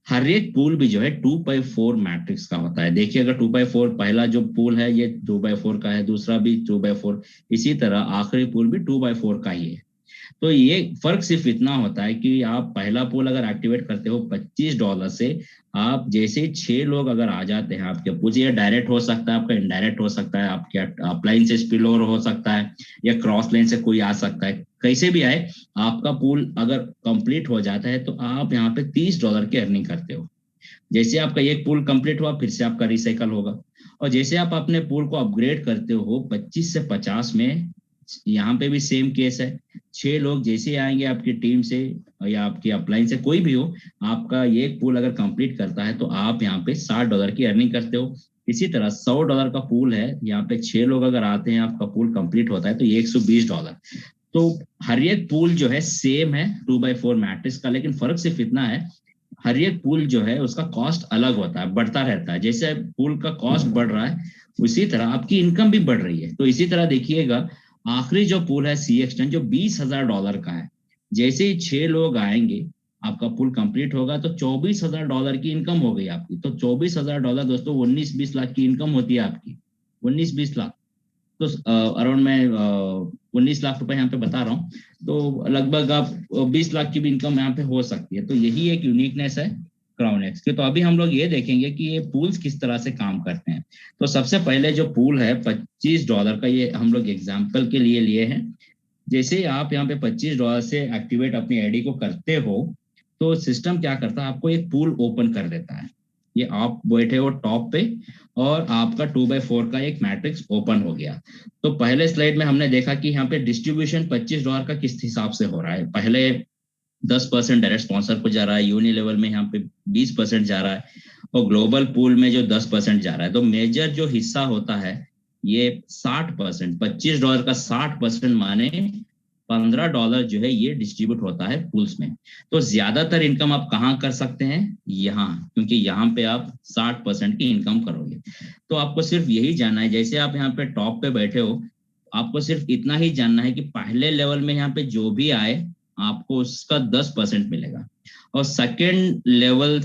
हर एक पूल भी जो है 2x4 मैट्रिक्स का होता है। देखिए अगर 2x4 पहला जो पूल है ये 2x4 का है, दूसरा भी 2x4, इसी तरह आखिरी पूल भी 2x4 का ही है। तो ये फर्क सिर्फ इतना होता है कि आप पहला पूल अगर एक्टिवेट करते हो $25 से, आप जैसे 6 लोग अगर आ जाते हैं आपके पूल, ये डायरेक्ट हो सकता है, आपका इनडायरेक्ट हो सकता है, आपके अपलाइन से स्पिल ओवर हो सकता है, या क्रॉस लाइन से कोई आ सकता है, कैसे भी आए, आपका पूल अगर कंप्लीट हो जाता है तो आप यहाँ पे $30 की अर्निंग करते हो। जैसे आपका एक पूल कंप्लीट हुआ, फिर से आपका रिसाइकल होगा। और जैसे आप अपने पूल को अपग्रेड करते हो 25 से 50 में, यहाँ पे भी सेम केस है। 6 लोग जैसे आएंगे आपकी टीम से या आपकी अपलाइन से, कोई भी हो, आपका ये पूल अगर कंप्लीट करता है तो आप यहाँ पे $60 की अर्निंग करते हो। इसी तरह $100 का पूल है, यहाँ पे 6 लोग अगर आते हैं, आपका पूल कंप्लीट होता है तो ये $120। तो हर एक पूल जो है सेम है 2x4 मैट्रिक्स का, लेकिन फर्क सिर्फ इतना है, हर एक पूल जो है उसका कॉस्ट अलग होता है, बढ़ता रहता है। जैसे पूल का कॉस्ट बढ़ रहा है उसी तरह आपकी इनकम भी बढ़ रही है। तो इसी तरह देखिएगा आखिरी जो पूल है CX10 जो $20,000 का है, जैसे ही 6 लोग आएंगे आपका पूल कंप्लीट होगा तो $24,000 की इनकम हो गई आपकी। तो $24,000 दोस्तों 19-20 लाख की इनकम होती है आपकी, 19-20 लाख। तो अराउंड मैं 19 लाख रुपए यहाँ पे बता रहा हूँ, तो लगभग आप 20 लाख की भी इनकम यहाँ पे हो सकती है। तो यही एक यूनिकनेस है क्राउन एक्स के। तो अभी हम लोग ये देखेंगे कि ये पूल्स किस तरह से काम करते हैं। तो सबसे पहले जो पूल है $25 का, ये हम लोग एग्जाम्पल के लिए लिए हैं। जैसे आप यहाँ पे $25 से एक्टिवेट अपनी आईडी को करते हो, तो सिस्टम क्या करता है, आपको एक पूल ओपन कर देता है। ये आप बैठे हो टॉप पे और आपका 2/4 का एक मैट्रिक्स ओपन हो गया। तो पहले स्लाइड में हमने देखा कि यहाँ पे डिस्ट्रीब्यूशन $25 का किस हिसाब से हो रहा है। पहले 10% डायरेक्ट स्पॉन्सर को जा रहा है, यूनि लेवल में यहाँ पे 20% जा रहा है, और ग्लोबल पूल में जो 10% जा रहा है। तो मेजर जो हिस्सा होता है ये 60%, $25 का 60% माने $15 जो है ये डिस्ट्रीब्यूट होता है पूल्स में। तो ज्यादातर इनकम आप कहाँ कर सकते हैं, यहाँ, क्योंकि यहाँ पे आप 60% की इनकम करोगे। तो आपको सिर्फ यही जानना है, जैसे आप यहाँ पे टॉप पे बैठे हो, आपको सिर्फ इतना ही जानना है कि पहले लेवल में यहाँ पे जो भी आए आपको उसका 10% मिलेगा, और सेकेंड लेवल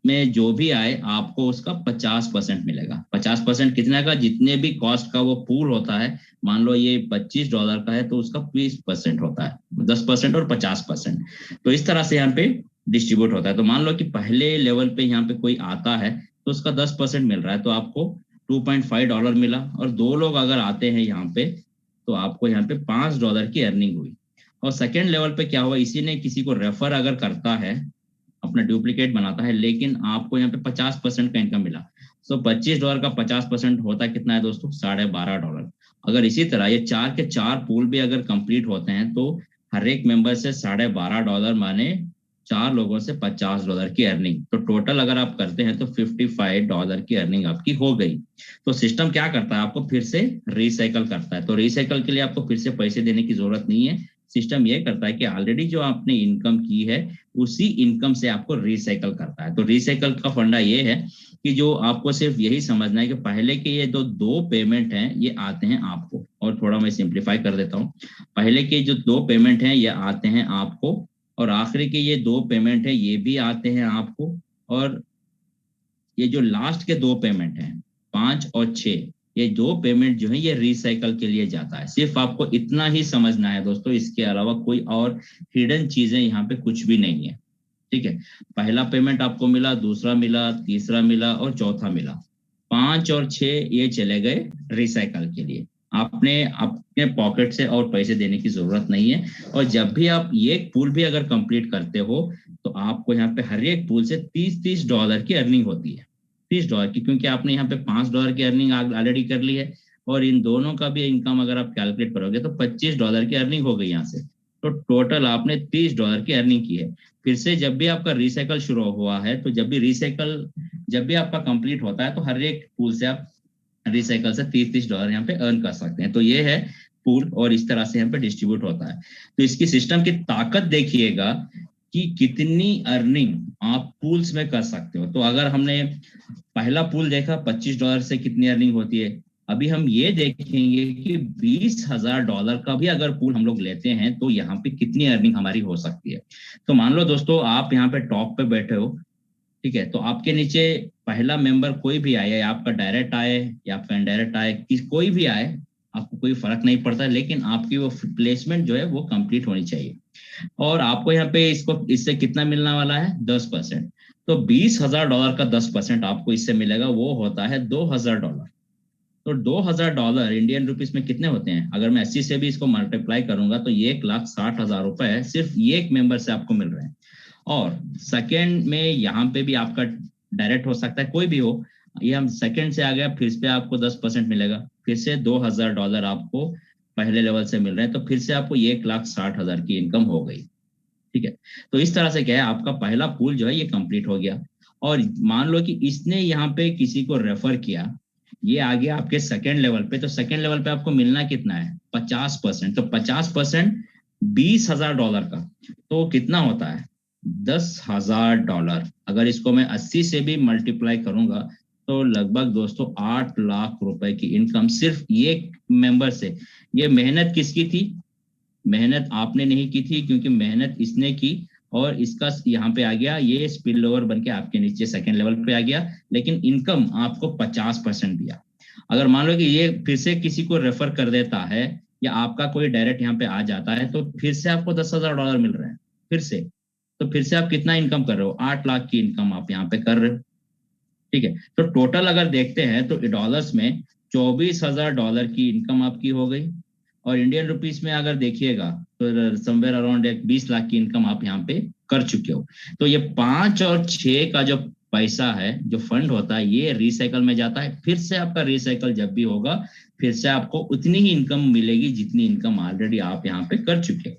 में जो भी आए आपको उसका 50% मिलेगा। 50% कितने का, जितने भी कॉस्ट का वो पूल होता है, मान लो ये $25 का है तो उसका 20% होता है, 10% और 50%। तो इस तरह से यहाँ पे डिस्ट्रीब्यूट होता है। तो मान लो कि पहले लेवल पे यहाँ पे कोई आता है तो उसका 10% मिल रहा है, तो आपको $2.5 मिला। और दो लोग अगर आते हैं यहाँ पे तो आपको यहाँ पे $5 की अर्निंग हुई। और सेकेंड लेवल पे क्या हुआ, इसी ने किसी को रेफर अगर करता है, अपना डुप्लीकेट बनाता है, लेकिन आपको यहाँ पे 50% का इनकम मिला। तो $25 का 50% होता है कितना है दोस्तों, $12.5। अगर इसी तरह ये 4 के 4 पूल भी अगर कंप्लीट होते हैं तो हर एक मेंबर से $12.5 माने 4 लोगों से $50 की अर्निंग। तो टोटल अगर आप करते हैं तो $55 की अर्निंग आपकी हो गई। तो सिस्टम क्या करता है, आपको फिर से रिसाइकल करता है। तो रिसाइकल के लिए आपको फिर से पैसे देने की जरूरत नहीं है। सिस्टम ये करता है कि ऑलरेडी जो आपने इनकम की है उसी इनकम से आपको रिसाइकल करता है। तो रिसाइकल का फंडा ये है कि जो आपको सिर्फ यही समझना है कि पहले के ये दो पेमेंट हैं ये आते हैं आपको, और थोड़ा मैं सिंप्लीफाई कर देता हूँ। पहले के जो 2 पेमेंट हैं ये आते हैं आपको, और आखिरी के ये 2 पेमेंट हैं ये भी आते हैं आपको, और ये जो लास्ट के 2 पेमेंट हैं 5 और 6, ये 2 पेमेंट जो है ये रिसाइकल के लिए जाता है। सिर्फ आपको इतना ही समझना है दोस्तों, इसके अलावा कोई और हिडन चीजें यहाँ पे कुछ भी नहीं है। ठीक है, पहला पेमेंट आपको मिला, दूसरा मिला, तीसरा मिला और चौथा मिला। 5 और 6 ये चले गए रिसाइकल के लिए। आपने अपने पॉकेट से और पैसे देने की जरूरत नहीं है। और जब भी आप ये पूल भी अगर कंप्लीट करते हो तो आपको यहाँ पे हर एक पूल से $30 की अर्निंग होती है, $30 की, क्योंकि आपने यहाँ पे $5 की अर्निंग ऑलरेडी कर ली है, और इन दोनों का भी इनकम अगर आप कैलकुलेट करोगे तो $25 की अर्निंग हो गई यहाँ से। तो टोटल आपने $30 की अर्निंग की है। फिर से जब भी आपका रिसाइकल शुरू हुआ है, तो जब भी आपका कंप्लीट होता है तो हर एक पूल से आप रिसाइकल से $30 यहाँ पे अर्न कर सकते हैं। तो ये है पूल, और इस तरह से यहाँ पे डिस्ट्रीब्यूट होता है। तो इसकी सिस्टम की ताकत देखिएगा कि कितनी अर्निंग आप पूल्स में कर सकते हो। तो अगर हमने पहला पूल देखा $25 से कितनी अर्निंग होती है, अभी हम ये देखेंगे कि $20,000 का भी अगर पूल हम लोग लेते हैं तो यहाँ पे कितनी अर्निंग हमारी हो सकती है। तो मान लो दोस्तों आप यहाँ पे टॉप पे बैठे हो, ठीक है, तो आपके नीचे पहला मेंबर कोई भी आए, या आपका डायरेक्ट आए या आपका इनडायरेक्ट आए, कोई भी आए, आपको कोई फर्क नहीं पड़ता, लेकिन आपकी वो प्लेसमेंट जो है वो कंप्लीट होनी चाहिए। और आपको यहाँ पे इससे कितना मिलने वाला है, 10%। तो $20,000 का 10% आपको इससे मिलेगा, वो होता है $2,000। तो $2,000 इंडियन रुपीस में कितने होते हैं, अगर मैं 80 से भी इसको मल्टीप्लाई करूंगा तो 1,60,000 रुपए सिर्फ ये एक मेंबर से आपको मिल रहे हैं। और सेकेंड में यहाँ पे भी आपका डायरेक्ट हो सकता है, कोई भी हो, ये हम सेकेंड से आ गया, फिर से आपको 10% मिलेगा, फिर से $2,000 आपको पहले लेवल से मिल रहे हैं, तो फिर से आपको 1,60,000 की इनकम हो गई। ठीक है, तो इस तरह से क्या है, आपका पहला पूल जो है ये कंप्लीट हो गया। और मान लो कि इसने यहाँ पे किसी को रेफर किया, ये आ गया आपके सेकेंड लेवल पे, तो सेकेंड लेवल पे आपको मिलना कितना है, 50%। तो 50% $20,000 का, तो कितना होता है, $10,000। अगर इसको मैं 80 से भी मल्टीप्लाई करूंगा तो लगभग दोस्तों 8 लाख रुपए की इनकम सिर्फ ये मेंबर से। ये मेहनत किसकी थी, मेहनत आपने नहीं की थी, क्योंकि मेहनत इसने की, और इसका यहाँ पे आ गया, ये स्पिल ओवर बन के आपके नीचे सेकंड लेवल पे आ गया, लेकिन इनकम आपको 50% दिया। अगर मान लो कि ये फिर से किसी को रेफर कर देता है या आपका कोई डायरेक्ट यहाँ पे आ जाता है, तो फिर से आपको $10,000 मिल रहे हैं फिर से। तो फिर से आप कितना इनकम कर रहे हो, 8 लाख की इनकम आप यहाँ पे कर रहे हो। ठीक है, तो टोटल अगर देखते हैं तो डॉलर्स में $24,000 की इनकम आपकी हो गई, और इंडियन रुपीस में अगर देखिएगा तो समवेयर अराउंड 20 लाख की इनकम आप यहाँ पे कर चुके हो। तो ये 5 और 6 का जो पैसा है, जो फंड होता है, ये रिसाइकल में जाता है। फिर से आपका रिसाइकल जब भी होगा, फिर से आपको उतनी ही इनकम मिलेगी जितनी इनकम ऑलरेडी आप यहाँ पे कर चुके हो।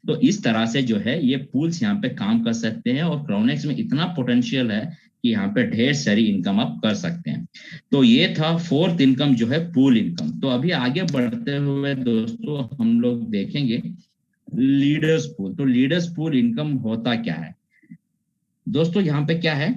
तो इस तरह से जो है ये पूल्स यहाँ पे काम कर सकते हैं, और क्राउनेक्स में इतना पोटेंशियल है कि यहाँ पे ढेर सारी इनकम आप कर सकते हैं। तो ये था फोर्थ इनकम जो है पूल इनकम। तो अभी आगे बढ़ते हुए दोस्तों हम लोग देखेंगे लीडर्स पूल। तो लीडर्स पूल इनकम होता क्या है दोस्तों, यहाँ पे क्या है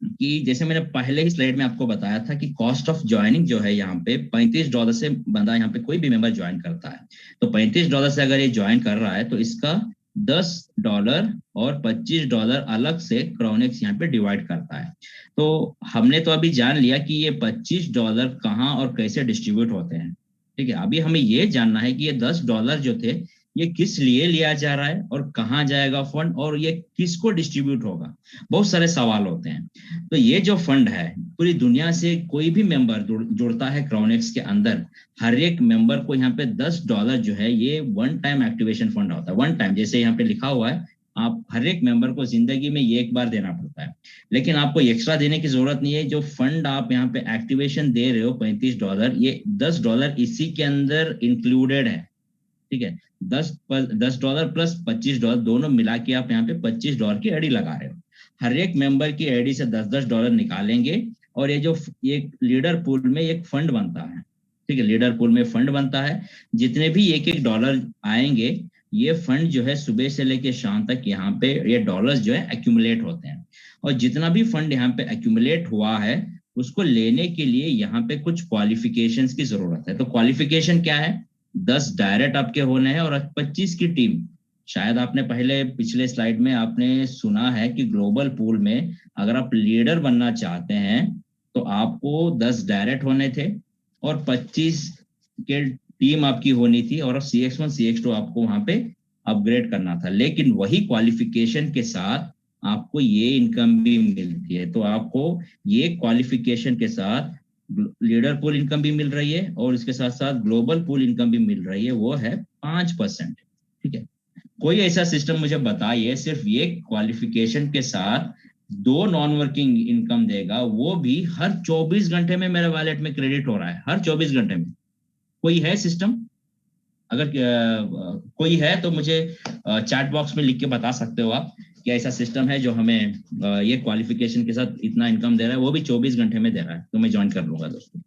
कि जैसे मैंने पहले ही स्लाइड में आपको बताया था कि कॉस्ट ऑफ ज्वाइनिंग जो है यहाँ पे $35 से बंदा यहाँ पे कोई भी मेंबर ज्वाइन करता है। तो $35 से अगर ये ज्वाइन कर रहा है तो इसका $10 और $25 अलग से क्राउनेक्स यहाँ पे डिवाइड करता है। तो हमने तो अभी जान लिया कि ये $25 कहाँ और कैसे डिस्ट्रीब्यूट होते हैं। ठीक है, अभी हमें ये जानना है कि ये $10 जो थे ये किस लिए लिया जा रहा है और कहाँ जाएगा फंड, और ये किसको डिस्ट्रीब्यूट होगा। बहुत सारे सवाल होते हैं। तो ये जो फंड है, पूरी दुनिया से कोई भी मेंबर जुड़ता है क्राउनेक्स के अंदर, हर एक मेंबर को यहाँ पे $10 जो है ये वन टाइम एक्टिवेशन फंड होता है। वन टाइम, जैसे यहाँ पे लिखा हुआ है, आप हर एक मेंबर को जिंदगी में ये एक बार देना पड़ता है, लेकिन आपको एक्स्ट्रा देने की जरूरत नहीं है। जो फंड आप यहाँ पे एक्टिवेशन दे रहे हो $35, ये $10 इसी के अंदर इंक्लूडेड है। ठीक है, $10 प्लस $25 दोनों मिला के आप यहाँ पे $25 की एडी लगा रहे हो। हर एक मेंबर की एडी से $10 निकालेंगे, और ये जो एक लीडर पूल में एक फंड बनता है। ठीक है, लीडर पूल में फंड बनता है, जितने भी एक डॉलर आएंगे, ये फंड जो है सुबह से लेके शाम तक यहाँ पे ये डॉलर्स जो है एक्यूमुलेट होते हैं। और जितना भी फंड यहाँ पे एक्यूमुलेट हुआ है उसको लेने के लिए यहाँ पे कुछ क्वालिफिकेशंस की जरूरत है। तो क्वालिफिकेशन क्या है, 10 डायरेक्ट आपके होने हैं और 25 की टीम। शायद आपने पहले पिछले स्लाइड में आपने सुना है कि ग्लोबल पूल में अगर आप लीडर बनना चाहते हैं तो आपको 10 डायरेक्ट होने थे और 25 के टीम आपकी होनी थी, और CX1 CX2 आपको वहां पे अपग्रेड करना था। लेकिन वही क्वालिफिकेशन के साथ आपको ये इनकम भी मिलती है। तो आपको ये क्वालिफिकेशन के साथ लीडर पूल इनकम भी मिल रही है, और इसके साथ साथ ग्लोबल पूल इनकम भी मिल रही है, वो है 5%। ठीक है, कोई ऐसा सिस्टम मुझे बताइए सिर्फ ये क्वालिफिकेशन के साथ 2 नॉन वर्किंग इनकम देगा, वो भी हर 24 घंटे में मेरे वॉलेट में क्रेडिट हो रहा है, हर 24 घंटे में। कोई है सिस्टम? अगर कोई है तो मुझे चैट बॉक्स में लिख के बता सकते हो आप, क्या ऐसा सिस्टम है जो हमें ये क्वालिफिकेशन के साथ इतना इनकम दे रहा है, वो भी 24 घंटे में दे रहा है, तो मैं ज्वाइन कर लूंगा दोस्तों।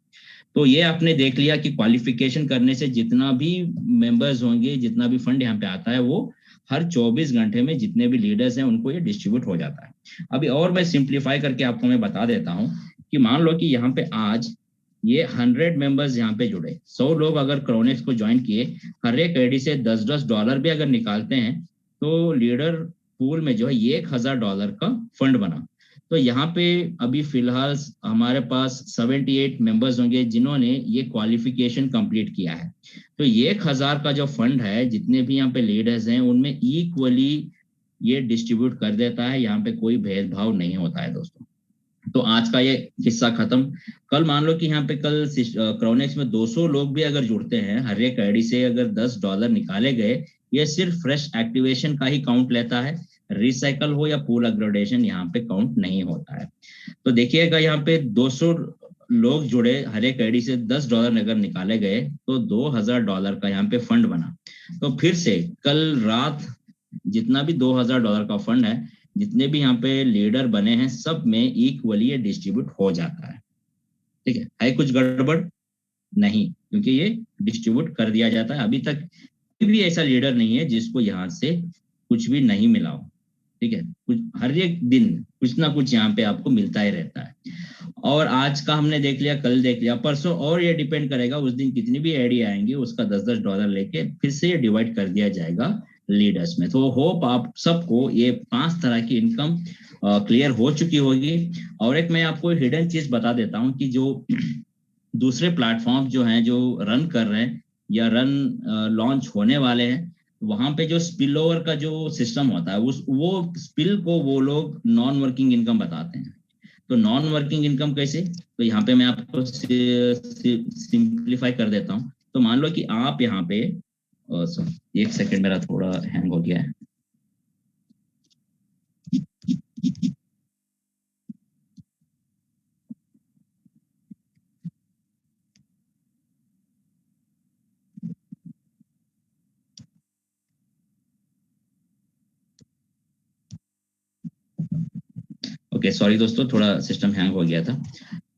तो ये आपने देख लिया कि क्वालिफिकेशन करने से जितना भी मेंबर्स होंगे, जितना भी फंड यहाँ पे आता है, वो हर 24 घंटे में जितने भी लीडर्स हैं उनको ये डिस्ट्रीब्यूट हो जाता है। अभी और मैं सिंप्लीफाई करके आपको मैं बता देता हूँ कि मान लो कि यहाँ पे आज ये 100 मेंबर्स यहाँ पे जुड़े, 100 लोग अगर क्राउनेक्स को ज्वाइन किए, हर एक आईडी से $10 भी अगर निकालते हैं, तो लीडर पूल में जो है $1,000 का फंड बना। तो यहाँ पे अभी फिलहाल हमारे पास 78 मेंबर्स होंगे जिन्होंने ये क्वालिफिकेशन कंप्लीट किया है। तो 1,000 का जो फंड है, जितने भी यहाँ पे लीडर्स हैं उनमें इक्वली ये डिस्ट्रीब्यूट कर देता है। यहाँ पे कोई भेदभाव नहीं होता है दोस्तों। तो आज का ये हिस्सा खत्म। कल मान लो कि यहाँ पे कल क्राउनेक्स में 200 लोग भी अगर जुड़ते हैं, हर एक आईडी से अगर $10 निकाले गए, ये सिर्फ फ्रेश एक्टिवेशन का ही काउंट लेता है, रिसाइकल हो या पूल अपग्रेडेशन यहाँ पे काउंट नहीं होता है। तो देखिएगा यहाँ पे 200 लोग जुड़े, हर एक आईडी से $10 अगर निकाले गए तो $2,000 का यहाँ पे फंड बना। तो फिर से कल रात जितना भी $2,000 का फंड है, जितने भी यहाँ पे लीडर बने हैं, सब में इक्वली ये डिस्ट्रीब्यूट हो जाता है। ठीक है कुछ गड़बड़ नहीं, क्योंकि ये डिस्ट्रीब्यूट कर दिया जाता है। अभी तक कोई भी ऐसा लीडर नहीं है जिसको यहाँ से कुछ भी नहीं मिला हो। ठीक है, कुछ हर एक दिन कुछ ना कुछ यहाँ पे आपको मिलता ही रहता है। और आज का हमने देख लिया, कल देख लिया, परसों और ये डिपेंड करेगा उस दिन कितनी भी आईडी आएंगी, उसका $10 लेके फिर से ये डिवाइड कर दिया जाएगा लीडर्स में। तो होप आप सबको ये 5 तरह की इनकम क्लियर हो चुकी होगी। और एक मैं आपको हिडन चीज बता देता हूँ कि जो दूसरे प्लेटफॉर्म जो हैं जो रन कर रहे हैं या रन लॉन्च होने वाले हैं, वहां पे जो स्पिल ओवर का जो सिस्टम होता है उस वो स्पिल को वो लोग नॉन वर्किंग इनकम बताते हैं। तो नॉन वर्किंग इनकम कैसे, तो यहाँ पे मैं आपको सिंप्लीफाई कर देता हूँ। तो मान लो कि आप यहाँ पे sorry, एक सेकंड मेरा थोड़ा हैंग हो गया है। ओके सॉरी दोस्तों, थोड़ा सिस्टम हैंग हो गया था।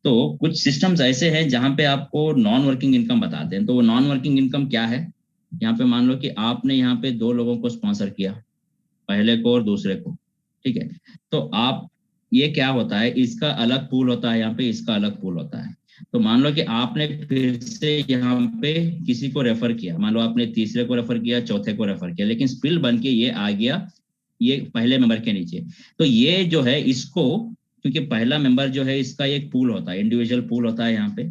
तो कुछ सिस्टम्स ऐसे हैं जहां पे आपको नॉन वर्किंग इनकम बताते हैं। तो वो नॉन वर्किंग इनकम क्या है, यहाँ पे मान लो कि आपने यहाँ पे 2 लोगों को स्पॉन्सर किया, पहले को और दूसरे को, ठीक है। तो आप, ये क्या होता है, इसका अलग पूल होता है यहाँ पे, इसका अलग पूल होता है। तो मान लो कि आपने फिर से यहाँ पे किसी को रेफर किया, मान लो आपने तीसरे को रेफर किया, चौथे को रेफर किया, लेकिन स्पिल बन के ये आ गया ये पहले मेंबर के नीचे। तो ये जो है इसको, क्योंकि पहला मेंबर जो है इसका एक पूल होता है, इंडिविजुअल पूल होता है यहाँ पे,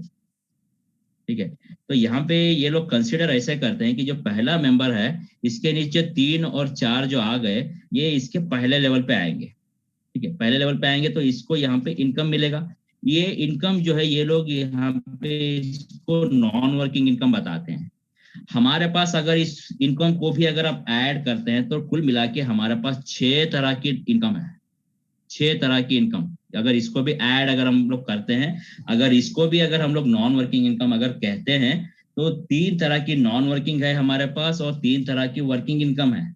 ठीक है। तो यहाँ पे ये लोग कंसिडर ऐसे करते हैं कि जो पहला मेंबर है इसके नीचे 3 और 4 जो आ गए, ये इसके पहले लेवल पे आएंगे, ठीक है, पहले लेवल पे आएंगे तो इसको यहाँ पे इनकम मिलेगा। ये इनकम जो है ये लोग यहाँ पे इसको नॉन वर्किंग इनकम बताते हैं। हमारे पास अगर इस इनकम को भी अगर आप ऐड करते हैं तो कुल मिला के हमारे पास 6 तरह की इनकम है। 6 तरह की इनकम, अगर इसको भी ऐड अगर हम लोग करते हैं, अगर इसको भी अगर हम लोग नॉन वर्किंग इनकम अगर कहते हैं, तो 3 तरह की नॉन वर्किंग है हमारे पास और 3 तरह की वर्किंग इनकम है,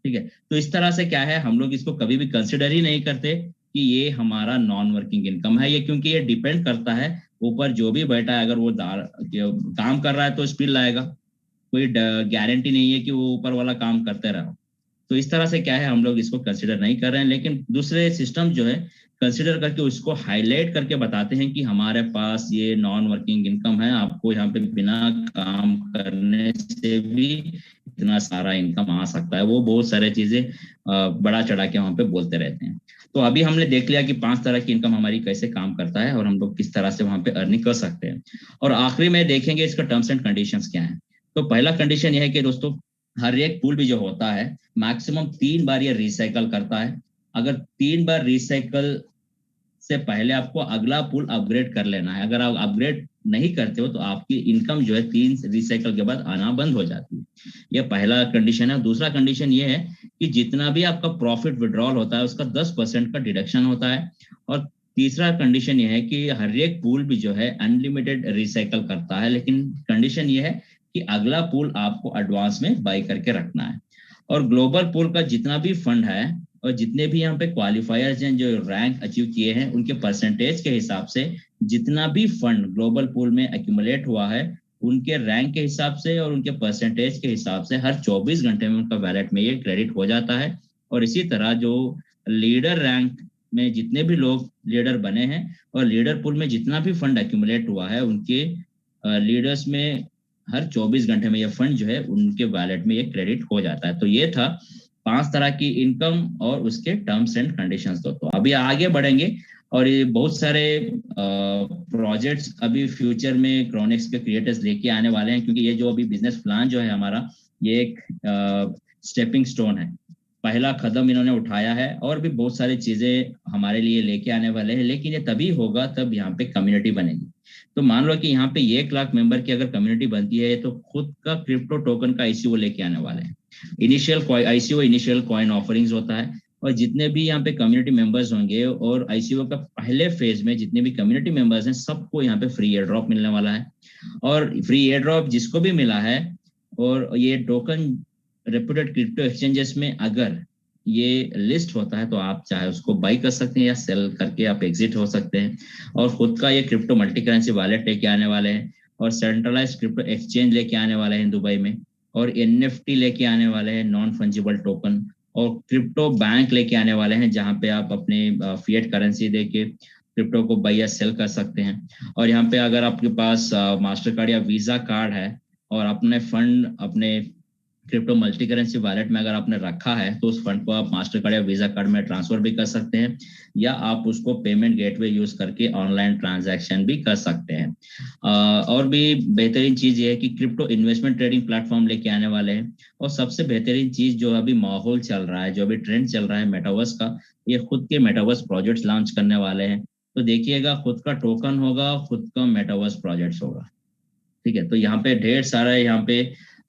ठीक है। तो इस तरह से क्या है, हम लोग इसको कभी भी कंसिडर ही नहीं करते कि ये हमारा नॉन वर्किंग इनकम है। ये क्योंकि ये डिपेंड करता है ऊपर जो भी बैठा है, अगर वो काम कर रहा है तो स्पिल लाएगा, कोई गारंटी नहीं है कि वो ऊपर वाला काम करते रहो। तो इस तरह से क्या है, हम लोग इसको कंसिडर नहीं कर रहे हैं, लेकिन दूसरे सिस्टम जो है कंसिडर करके उसको हाईलाइट करके बताते हैं कि हमारे पास ये नॉन वर्किंग इनकम है, आपको यहाँ पे बिना काम करने से भी इतना सारा इनकम आ सकता है। वो बहुत सारे चीजें बड़ा चढ़ा के वहां पे बोलते रहते हैं। तो अभी हमने देख लिया कि 5 तरह की इनकम हमारी कैसे काम करता है और हम लोग किस तरह से वहां पे अर्निंग कर सकते हैं। और आखिरी में देखेंगे इसका टर्म्स एंड कंडीशंस क्या है। तो पहला कंडीशन यह है कि दोस्तों, हर एक पूल भी जो होता है मैक्सिमम 3 बार ये रिसाइकल करता है। अगर 3 बार रिसाइकल से पहले आपको अगला पूल अपग्रेड कर लेना है। अगर आप अपग्रेड नहीं करते हो तो आपकी इनकम जो है 3 रिसाइकल के बाद आना बंद हो जाती है। यह पहला कंडीशन है। दूसरा कंडीशन ये है कि जितना भी आपका प्रॉफिट विड्रॉल होता है उसका 10% का डिडक्शन होता है। और तीसरा कंडीशन ये है कि हर एक पूल भी जो है अनलिमिटेड रिसाइकल करता है, लेकिन कंडीशन ये है कि अगला पूल आपको एडवांस में बाई करके रखना है। और ग्लोबल पूल का जितना भी फंड है और जितने भी यहाँ पे क्वालिफायर्स हैं जो रैंक अचीव किए हैं, उनके परसेंटेज के हिसाब से जितना भी फंड ग्लोबल पूल में एक्यूमुलेट हुआ है, उनके रैंक के हिसाब से और उनके परसेंटेज के हिसाब से हर 24 घंटे में उनका वैलेट में ये क्रेडिट हो जाता है। और इसी तरह जो लीडर रैंक में जितने भी लोग लीडर बने हैं और लीडर पूल में जितना भी फंड एक्यूमुलेट हुआ है, उनके लीडर्स में हर 24 घंटे में ये फंड जो है उनके वैलेट में ये क्रेडिट हो जाता है। तो ये था 5 तरह की इनकम और उसके टर्म्स एंड कंडीशंस। तो अभी आगे बढ़ेंगे और ये बहुत सारे प्रोजेक्ट्स अभी फ्यूचर में क्रोनिक्स के क्रिएटर्स लेके आने वाले हैं, क्योंकि ये जो अभी बिजनेस प्लान जो है हमारा, ये एक स्टेपिंग स्टोन है, पहला कदम इन्होंने उठाया है। और भी बहुत सारी चीजें हमारे लिए लेके आने वाले हैं, लेकिन ये तभी होगा तब यहाँ पे कम्युनिटी बनेगी। तो मान लो कि यहाँ पे 1 लाख मेंबर की अगर कम्युनिटी बनती है तो खुद का क्रिप्टो टोकन का आईसीओ लेके आने वाले हैं। Initial ICO initial coin offerings होता है, और जितने भी यहाँ पे कम्युनिटी मेंबर्स होंगे और आईसीओ का पहले फेज में जितने भी कम्युनिटी मेंबर्स हैं सबको यहाँ पे फ्री एयर ड्रॉप मिलने वाला है। और फ्री एयर ड्रॉप जिसको भी मिला है, और ये टोकन रेप्यूटेड क्रिप्टो एक्सचेंजेस में अगर ये लिस्ट होता है तो आप चाहे उसको बाई कर सकते हैं या सेल करके आप एग्जिट हो सकते हैं। और खुद का ये क्रिप्टो मल्टी करेंसी वॉलेट लेके आने वाले हैं, और सेंट्रलाइज क्रिप्टो एक्सचेंज लेके आने वाले हैं दुबई में, और एनएफटी लेके आने वाले हैं, नॉन फंजिबल टोकन, और क्रिप्टो बैंक लेके आने वाले हैं जहां पे आप अपने फिएट करेंसी देके क्रिप्टो को बाई या सेल कर सकते हैं। और यहाँ पे अगर आपके पास मास्टर कार्ड या वीजा कार्ड है और अपने फंड अपने क्रिप्टो मल्टी करेंसी वॉलेट में अगर आपने रखा है तो उस फंड को आप मास्टर कार्ड या वीजा कार्ड में ट्रांसफर भी कर सकते हैं, या आप उसको पेमेंट गेटवे यूज करके ऑनलाइन ट्रांजैक्शन भी कर सकते हैं। और भी बेहतरीन चीज ये है कि क्रिप्टो इन्वेस्टमेंट ट्रेडिंग प्लेटफॉर्म लेके आने वाले हैं। और सबसे बेहतरीन चीज जो अभी माहौल चल रहा है, जो अभी ट्रेंड चल रहा है मेटावर्स का, ये खुद के मेटावर्स प्रोजेक्ट्स लॉन्च करने वाले हैं। तो देखिएगा, खुद का टोकन होगा, खुद का मेटावर्स प्रोजेक्ट्स होगा। ठीक है, तो यहाँ पे ढेर सारा यहाँ पे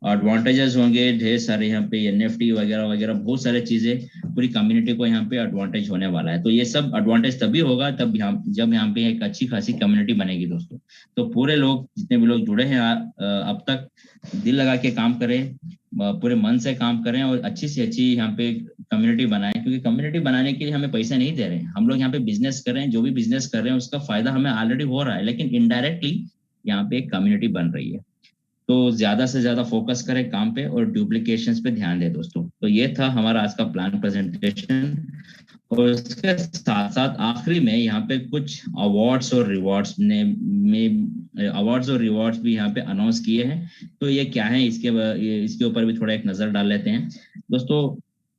एडवांटेजेस होंगे, ढेर सारे यहाँ पे एनएफटी वगैरह वगैरह बहुत सारे चीजें, पूरी कम्युनिटी को यहाँ पे एडवांटेज होने वाला है। तो ये सब एडवांटेज तभी होगा तब जब यहाँ पे एक अच्छी खासी कम्युनिटी बनेगी दोस्तों। तो पूरे लोग, जितने भी लोग जुड़े हैं अब तक, दिल लगा के काम करें, पूरे मन से काम करें और अच्छी से अच्छी यहाँ पे कम्युनिटी बनाएं, क्योंकि कम्युनिटी बनाने के लिए हमें पैसे नहीं दे रहे हैं। हम लोग यहाँ पे बिजनेस कर रहे हैं, जो भी बिजनेस कर रहे हैं उसका फायदा हमें ऑलरेडी हो रहा है, लेकिन इनडायरेक्टली यहाँ पे एक कम्युनिटी बन रही है। तो ज्यादा से ज्यादा फोकस करें काम पे और डुप्लीकेशंस पे ध्यान दें दोस्तों। तो ये था हमारा आज का प्लान प्रेजेंटेशन। और इसके साथ साथ आखिरी में यहाँ पे कुछ अवार्ड्स और रिवॉर्ड्स भी यहाँ पे अनाउंस किए हैं। तो ये क्या है, इसके ऊपर भी थोड़ा एक नजर डाल लेते हैं दोस्तों।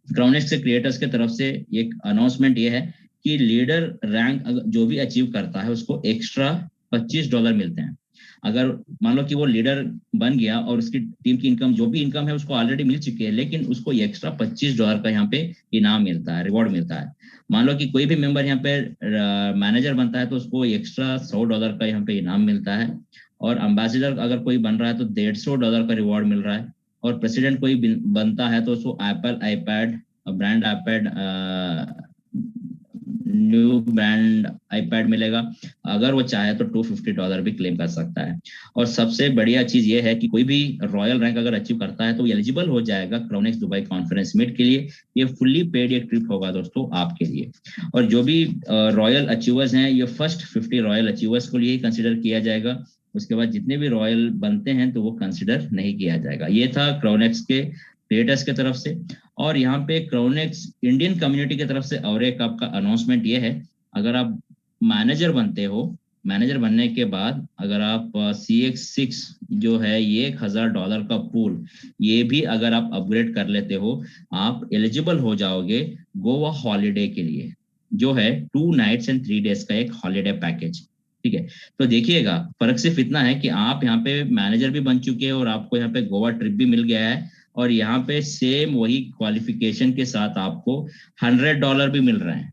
क्राउनेक्स के क्रिएटर्स के तरफ से एक अनाउंसमेंट ये है कि लीडर रैंक जो भी अचीव करता है उसको एक्स्ट्रा $25 मिलते हैं। अगर मान लो कि वो लीडर बन गया और उसकी टीम की इनकम, जो भी इनकम है उसको ऑलरेडी मिल चुकी है, लेकिन उसको एक्स्ट्रा $25 का यहाँ पे इनाम मिलता है, रिवॉर्ड मिलता है। मान लो कि कोई भी मेंबर यहाँ पे मैनेजर बनता है तो उसको एक्स्ट्रा $100 का यहाँ पे इनाम मिलता है। और अम्बेसडर अगर कोई बन रहा है तो $150 का रिवॉर्ड मिल रहा है। और प्रेसिडेंट कोई बनता है तो उसको Apple iPad, brand iPad, new brand iPad मिलेगा। अगर वो चाहे तो $250 भी क्लेम कर सकता है। और सबसे बढ़िया चीज ये है कि कोई भी रॉयल रैंक अगर अचीव करता है तो एलिजिबल हो जाएगा क्राउनेक्स दुबई कॉन्फ्रेंस मीट के लिए। ये फुल्ली पेड एक ट्रिप होगा दोस्तों आपके लिए। और जो भी रॉयल अचीवर्स हैं, ये फर्स्ट 50 रॉयल अचीवर्स को लिए कंसिडर किया जाएगा। उसके बाद जितने भी रॉयल बनते हैं तो वो कंसिडर नहीं किया जाएगा। ये था क्राउनेक्स के क्रिएटर्स की तरफ से। और यहाँ पे क्राउनेक्स इंडियन कम्युनिटी की तरफ से और एक आपका अनाउंसमेंट ये है, अगर आप मैनेजर बनते हो, मैनेजर बनने के बाद अगर आप CX6 जो है ये $1,000 का पूल, ये भी अगर आप अपग्रेड कर लेते हो, आप एलिजिबल हो जाओगे गोवा हॉलीडे के लिए, जो है 2 नाइट्स एंड 3 डेज का एक हॉलीडे पैकेज। ठीक है, तो देखिएगा फर्क सिर्फ इतना है कि आप यहाँ पे मैनेजर भी बन चुके हैं और आपको यहाँ पे गोवा ट्रिप भी मिल गया है। और यहाँ पे सेम वही क्वालिफिकेशन के साथ आपको $100 भी मिल रहे हैं।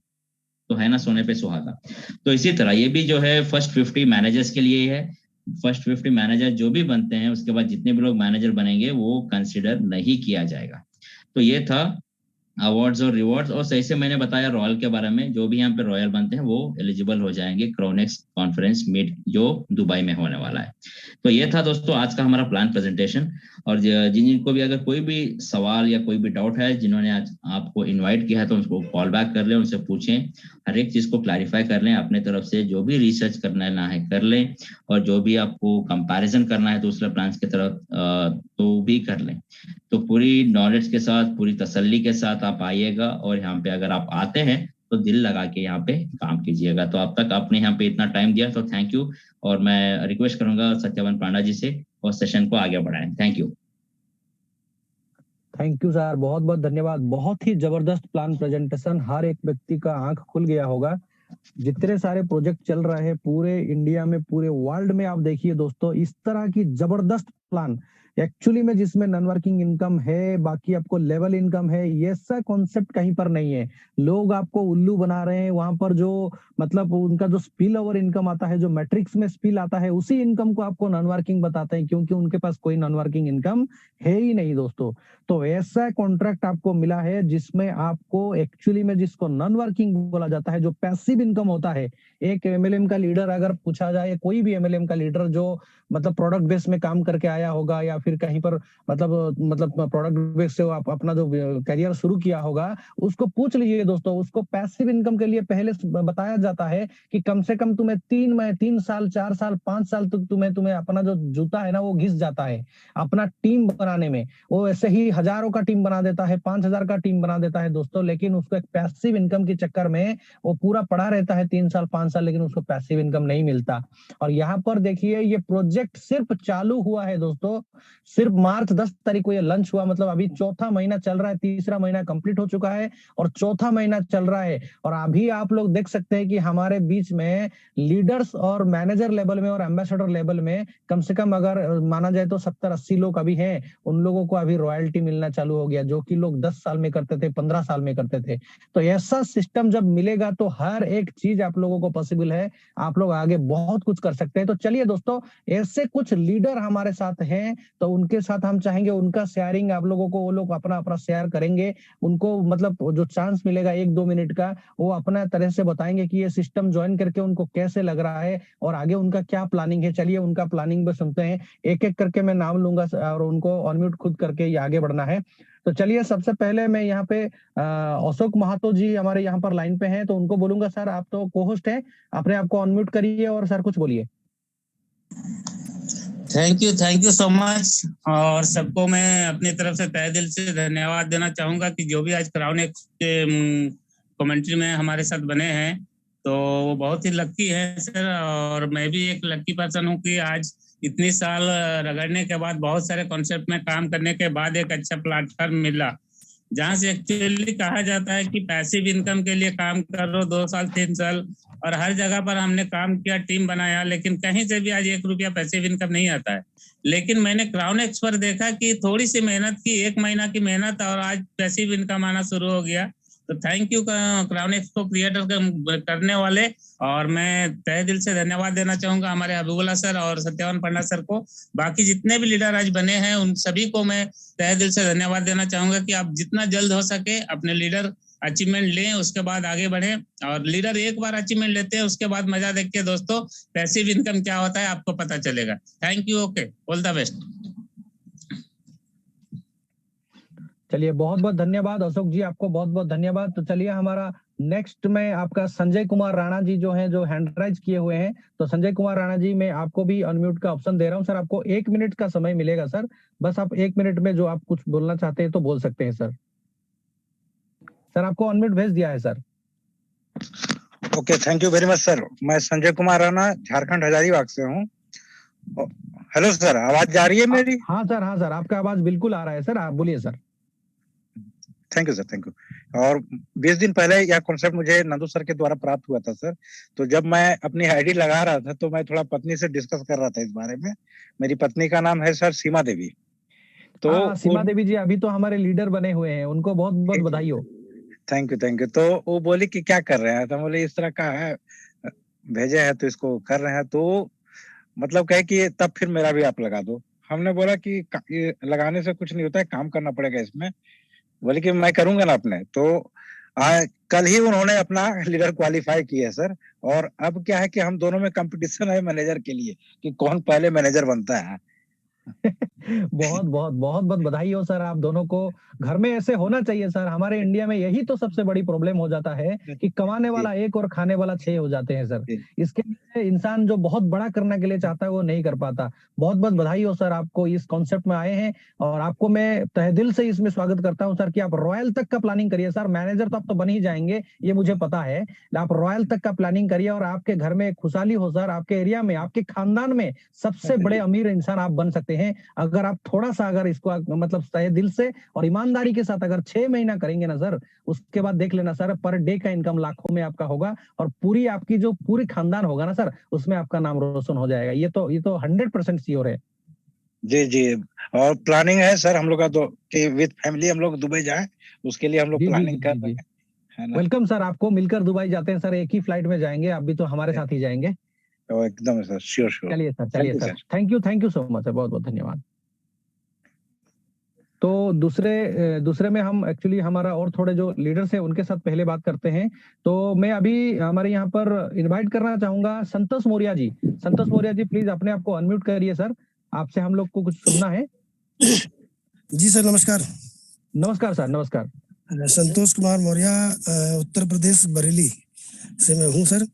तो है ना सोने पे सुहागा। तो इसी तरह ये भी जो है फर्स्ट 50 मैनेजर्स के लिए है। फर्स्ट 50 मैनेजर जो भी बनते हैं, उसके बाद जितने भी लोग मैनेजर बनेंगे वो कंसिडर नहीं किया जाएगा। तो ये था अवार्ड्स और रिवॉर्ड्स। और सही से मैंने बताया रॉयल के बारे में, जो भी यहाँ पे रॉयल बनते हैं वो एलिजिबल हो जाएंगे क्राउनेक्स कॉन्फ्रेंस मीट जो दुबई में होने वाला है। तो ये था दोस्तों आज का हमारा प्लान प्रेजेंटेशन। और जिनको भी अगर कोई भी सवाल या कोई भी डाउट है, जिन्होंने आज आपको इन्वाइट किया है, तो उनको कॉल बैक कर लें, उनसे पूछें, हर एक चीज को क्लैरिफाई कर लें अपने तरफ से। जो भी रिसर्च करना है कर लें, और जो भी आपको कंपैरिजन करना है दूसरे प्लान्स की तरफ तो भी कर लें। तो पूरी नॉलेज के साथ, पूरी तसल्ली के साथ आप आइएगा। और यहाँ पे अगर आप आते हैं तो दिल लगा के यहाँ पे काम कीजिएगा। तो अब तक आपने यहाँ पे इतना टाइम दिया तो थैंक यू। और मैं रिक्वेस्ट करूंगा सत्यावन पांडा जी से और सेशन को आगे बढ़ाएं। Thank you. Thank you sir, बहुत बहुत धन्यवाद। बहुत ही जबरदस्त प्लान प्रेजेंटेशन, हर एक व्यक्ति का आंख खुल गया होगा। जितने सारे प्रोजेक्ट चल रहे हैं पूरे इंडिया में, पूरे वर्ल्ड में, आप देखिए दोस्तों इस तरह की जबरदस्त प्लान एक्चुअली में जिसमें नॉन वर्किंग इनकम है, बाकी आपको लेवल इनकम है, ये सब कॉन्सेप्ट कहीं पर नहीं है। लोग आपको उल्लू बना रहे हैं। वहां पर जो मतलब उनका जो स्पिल ओवर इनकम आता है, जो मैट्रिक्स में स्पिल आता है, उसी इनकम को आपको नॉन वर्किंग बताते हैं, क्योंकि उनके पास कोई नॉन वर्किंग इनकम है ही नहीं दोस्तों। तो ऐसा कॉन्ट्रैक्ट आपको मिला है जिसमें आपको एक्चुअली में, जिसको नॉन वर्किंग बोला जाता है, जो पैसिव इनकम होता है। एक एमएलएम का लीडर अगर पूछा जाए, कोई भी एमएलएम का लीडर जो मतलब प्रोडक्ट बेस में काम करके आया होगा, या फिर कहीं पर मतलब प्रोडक्ट बेस से अपना जो करियर शुरू किया होगा, उसको पूछ लीजिए दोस्तों, उसको पैसिव इनकम के लिए पहले बताया जाता है कि कम से कम तुम्हें 3 साल 4 साल 5 साल तक तुम्हें अपना जो जूता है ना वो घिस जाता है अपना टीम बनाने में। वो ऐसे ही हजारों का टीम बना देता है, 5,000 का टीम बना देता है दोस्तों, लेकिन उसको एक पैसिव इनकम के चक्कर में वो पूरा पड़ा रहता है 3 साल 5 साल, लेकिन उसको पैसिव इनकम नहीं मिलता। और यहाँ पर देखिए ये प्रोजेक्ट सिर्फ चालू हुआ है दोस्तों, सिर्फ मार्च 10 तारीख को ये लॉन्च हुआ, मतलब अभी चौथा महीना चल रहा है, तीसरा महीना कंप्लीट हो चुका है और चौथा महीना चल रहा है। और अभी आप लोग देख सकते हैं कि हमारे बीच में लीडर्स और मैनेजर लेवल में और एम्बेसडर लेवल में कम से कम अगर माना जाए तो 70-80 लोग अभी हैं। उन लोगों को अभी रॉयल्टी मिलना चालू हो गया, जो कि लोग 10 साल में करते थे, 15 साल में करते थे। तो ऐसा सिस्टम जब मिलेगा तो हर एक चीज आप लोगों को पॉसिबल है, आप लोग आगे बहुत कुछ कर सकते हैं। तो चलिए दोस्तों, ऐसे कुछ लीडर हमारे साथ हैं, तो उनके साथ हम चाहेंगे उनका शेयरिंग आप लोगों को, वो लोग अपना अपना शेयर करेंगे। उनको मतलब जो चांस मिलेगा 1-2 मिनट का, वो अपना तरह से बताएंगे कि ये सिस्टम ज्वाइन करके उनको कैसे लग रहा है और आगे उनका क्या प्लानिंग है। चलिए उनका प्लानिंग भी सुनते हैं, एक एक करके मैं नाम लूंगा और उनको ऑनम्यूट खुद करके ये आगे बढ़ना है। तो चलिए सबसे पहले मैं यहाँ पे अशोक महातो जी हमारे यहाँ पर लाइन पे हैं, तो उनको बोलूंगा सर आप तो को होस्ट है, अपने आप को अनम्यूट करिए और सर कुछ बोलिए। Thank you so much. और सबको मैं अपनी तरफ से तहे दिल से धन्यवाद देना चाहूंगा कि जो भी आज क्राउन एक्स के कमेंट्री में हमारे साथ बने हैं, तो वो बहुत ही लक्की है सर। और मैं भी एक लक्की पर्सन हूँ कि आज इतनी साल रगड़ने के बाद, बहुत सारे कॉन्सेप्ट में काम करने के बाद एक अच्छा प्लेटफॉर्म मिला, जहाँ से एक्चुअली कहा जाता है कि पैसिव इनकम के लिए काम करो 2 साल 3 साल, और हर जगह पर हमने काम किया, टीम बनाया, लेकिन कहीं से भी आज 1 रुपया पैसिव इनकम नहीं आता है। लेकिन मैंने क्राउन एक्स पर देखा कि थोड़ी सी मेहनत की, 1 महीना की मेहनत, और आज पैसिव इनकम आना शुरू हो गया। तो थैंक यू क्राउन एक्स को क्रिएटर करने वाले। और मैं तहे दिल से धन्यवाद देना चाहूंगा हमारे हबीबुल्ला सर और सत्यवान पंडा सर को। बाकी जितने भी लीडर आज बने हैं उन सभी को मैं तहे दिल से धन्यवाद देना चाहूंगा कि आप जितना जल्द हो सके अपने लीडर अचीवमेंट लें, उसके बाद आगे बढ़ें। और लीडर एक बार अचीवमेंट लेते हैं, उसके बाद मजा देखिए दोस्तों, पैसिव इनकम क्या होता है आपको पता चलेगा। Thank you, okay, all the best. चलिए बहुत बहुत धन्यवाद अशोक जी, आपको बहुत बहुत धन्यवाद। तो चलिए हमारा नेक्स्ट में आपका संजय कुमार राणा जी जो हैं, जो हैंड राइज किए हुए हैं। तो संजय कुमार राणा जी, मैं आपको भी अनम्यूट का ऑप्शन दे रहा हूं सर, आपको 1 मिनट का समय मिलेगा सर, बस आप 1 मिनट में जो आप कुछ बोलना चाहते हैं तो बोल सकते हैं सर। सर आपको अनम्यूट भेज दिया है sir. Okay, thank you very much sir. मैं संजय कुमार राणा, झारखंड हजारीबाग से हूँ। हेलो सर, आवाज जा रही है मेरी? हाँ सर, आपका आवाज बिल्कुल आ रहा है सर, आप बोलिए sir. Thank you sir, thank you. और 20 दिन पहले यह कॉन्सेप्ट मुझे नंदू सर के द्वारा प्राप्त हुआ था सर। तो जब मैं अपनी आईडी लगा रहा था तो मैं थोड़ा पत्नी से डिस्कस कर रहा था इस बारे में। मेरी पत्नी का नाम है सर सीमा देवी। तो सीमा देवी जी अभी तो हमारे लीडर बने हुए हैं, उनको बहुत बहुत बधाई हो। Thank you. तो वो बोली कि क्या कर रहे हैं, तो बोले इस तरह का है, भेजे है तो इसको कर रहे हैं। तो मतलब कहे कि तब फिर मेरा भी आप लगा दो। हमने बोला कि लगाने से कुछ नहीं होता है, काम करना पड़ेगा इसमें। बोले कि मैं करूंगा ना अपने। तो कल ही उन्होंने अपना लीडर क्वालिफाई किया सर। और अब क्या है कि हम दोनों में कंपटीशन है मैनेजर के लिए कि कौन पहले मैनेजर बनता है। बहुत बहुत बहुत बहुत बधाई हो सर आप दोनों को। घर में ऐसे होना चाहिए सर, हमारे इंडिया में यही तो सबसे बड़ी प्रॉब्लम हो जाता है कि कमाने वाला 1 और खाने वाला 6 हो जाते हैं सर। इसके लिए इंसान जो बहुत बड़ा करने के लिए चाहता है वो नहीं कर पाता। बहुत बहुत बधाई हो सर, आपको इस कॉन्सेप्ट में आए हैं और आपको मैं तहे दिल से इसमें स्वागत करता हूं सर कि आप रॉयल तक का प्लानिंग करिए सर। मैनेजर तो आप तो बन ही जाएंगे, ये मुझे पता है, आप रॉयल तक का प्लानिंग करिए और आपके घर में खुशहाली हो सर। आपके एरिया में, आपके खानदान में सबसे बड़े अमीर इंसान आप बन सकते हैं अगर आप थोड़ा सा अगर इसको मतलब तहे दिल से और ईमानदारी के साथ अगर 6 महीना करेंगे ना सर, उसके बाद देख लेना सर, पर डे का इनकम लाखों में आपका होगा और पूरी आपकी जो पूरी खानदान होगा ना सर, उसमें आपका नाम रोशन हो जाएगा। ये तो 100% श्योर है। जी। और प्लानिंग है सर हम लोग का तो कि विद फैमिली हम लोग दुबई जाए, उसके लिए हम लोग प्लानिंग कर रहे हैं। वेलकम सर, आपको मिलकर दुबई जाते हैं सर, एक ही फ्लाइट में जाएंगे, आप भी तो हमारे साथ ही जाएंगे। एकदम सर, श्योर। चलिए sir, thank you so much, बहुत बहुत धन्यवाद। तो दूसरे में हम एक्चुअली हमारा और थोड़े जो लीडर्स हैं उनके साथ पहले बात करते हैं। तो मैं अभी हमारे यहाँ पर इनवाइट करना चाहूंगा संतोष मौर्य जी। संतोष मौर्य जी प्लीज अपने आप को अनम्यूट करिए सर, आपसे हम लोग को कुछ सुनना है। जी सर, नमस्कार। नमस्कार सर, नमस्कार। संतोष कुमार मौर्य, उत्तर प्रदेश बरेली से मैं हूँ सर।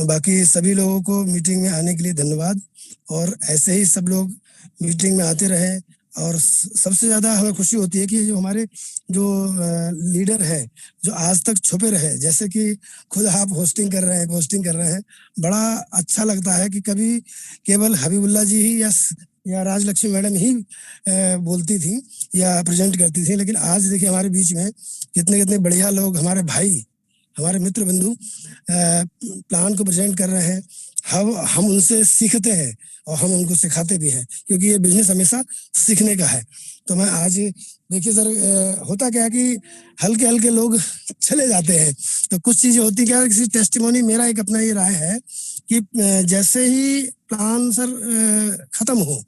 बाकी सभी लोगों को मीटिंग में आने के लिए धन्यवाद और ऐसे ही सब लोग मीटिंग में आते रहे। और सबसे ज्यादा हमें खुशी होती है कि जो हमारे जो लीडर है जो आज तक छुपे रहे, जैसे कि खुद आप पोस्टिंग कर रहे हैं, बड़ा अच्छा लगता है कि कभी केवल हबीबुल्ला जी ही या या राजलक्ष्मी मैडम ही बोलती थी या प्रेजेंट करती थी, लेकिन आज देखिए हमारे बीच में कितने कितने बढ़िया लोग, हमारे भाई, हमारे मित्र बंधु प्लान को प्रेजेंट कर रहे हैं। हम उनसे सीखते हैं और हम उनको सिखाते भी हैं, क्योंकि ये बिजनेस हमेशा सीखने का है। तो मैं आज देखिए सर, होता क्या है कि हल्के हल्के लोग चले जाते हैं, तो कुछ चीजें होती क्या है, किसी टेस्टिमोनी, मेरा एक अपना ये राय है कि जैसे ही प्लान सर खत्म हो,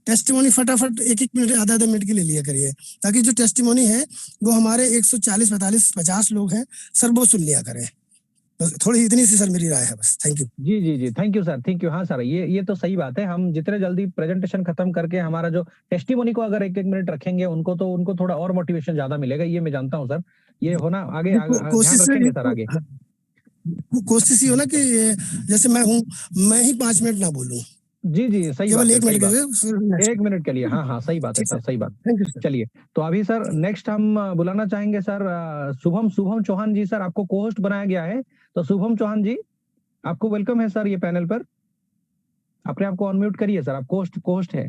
टेस्टिमोनी फटाफट 1-1 मिनट, आधा मिनट के लिए लिया करिए, ताकि जो टेस्टिमोनी है वो हमारे 140, 45, 50 लोग हैं सर, वो सुन लिया करें। थोड़ी इतनी सी सर मेरी राय है बस। Thank you. जी जी जी, thank you sir, thank you. हाँ सर, ये तो सही बात है। हम जितने जल्दी प्रेजेंटेशन खत्म करके हमारा जो टेस्टिमोनी को अगर 1-1 मिनट रखेंगे, उनको थोड़ा और मोटिवेशन ज्यादा मिलेगा, ये मैं जानता हूँ सर। ये होना आगे ध्यान रखेंगे सर आगे। कोशिश ये हो ना कि जैसे मैं हूँ, मैं ही 5 मिनट ना बोलूं, जी जी, सही केवल बात है, 1 सही मिनट बात। के 1 मिनट के लिए, हाँ हाँ, सही बात है सर, सही बात। Thank you sir. चलिए, तो अभी सर नेक्स्ट हम बुलाना चाहेंगे सर शुभम चौहान जी। सर आपको को होस्ट बनाया गया है, तो शुभम चौहान जी आपको वेलकम है सर ये पैनल पर। अपने आपको अनम्यूट करिए सर, आप को होस्ट है।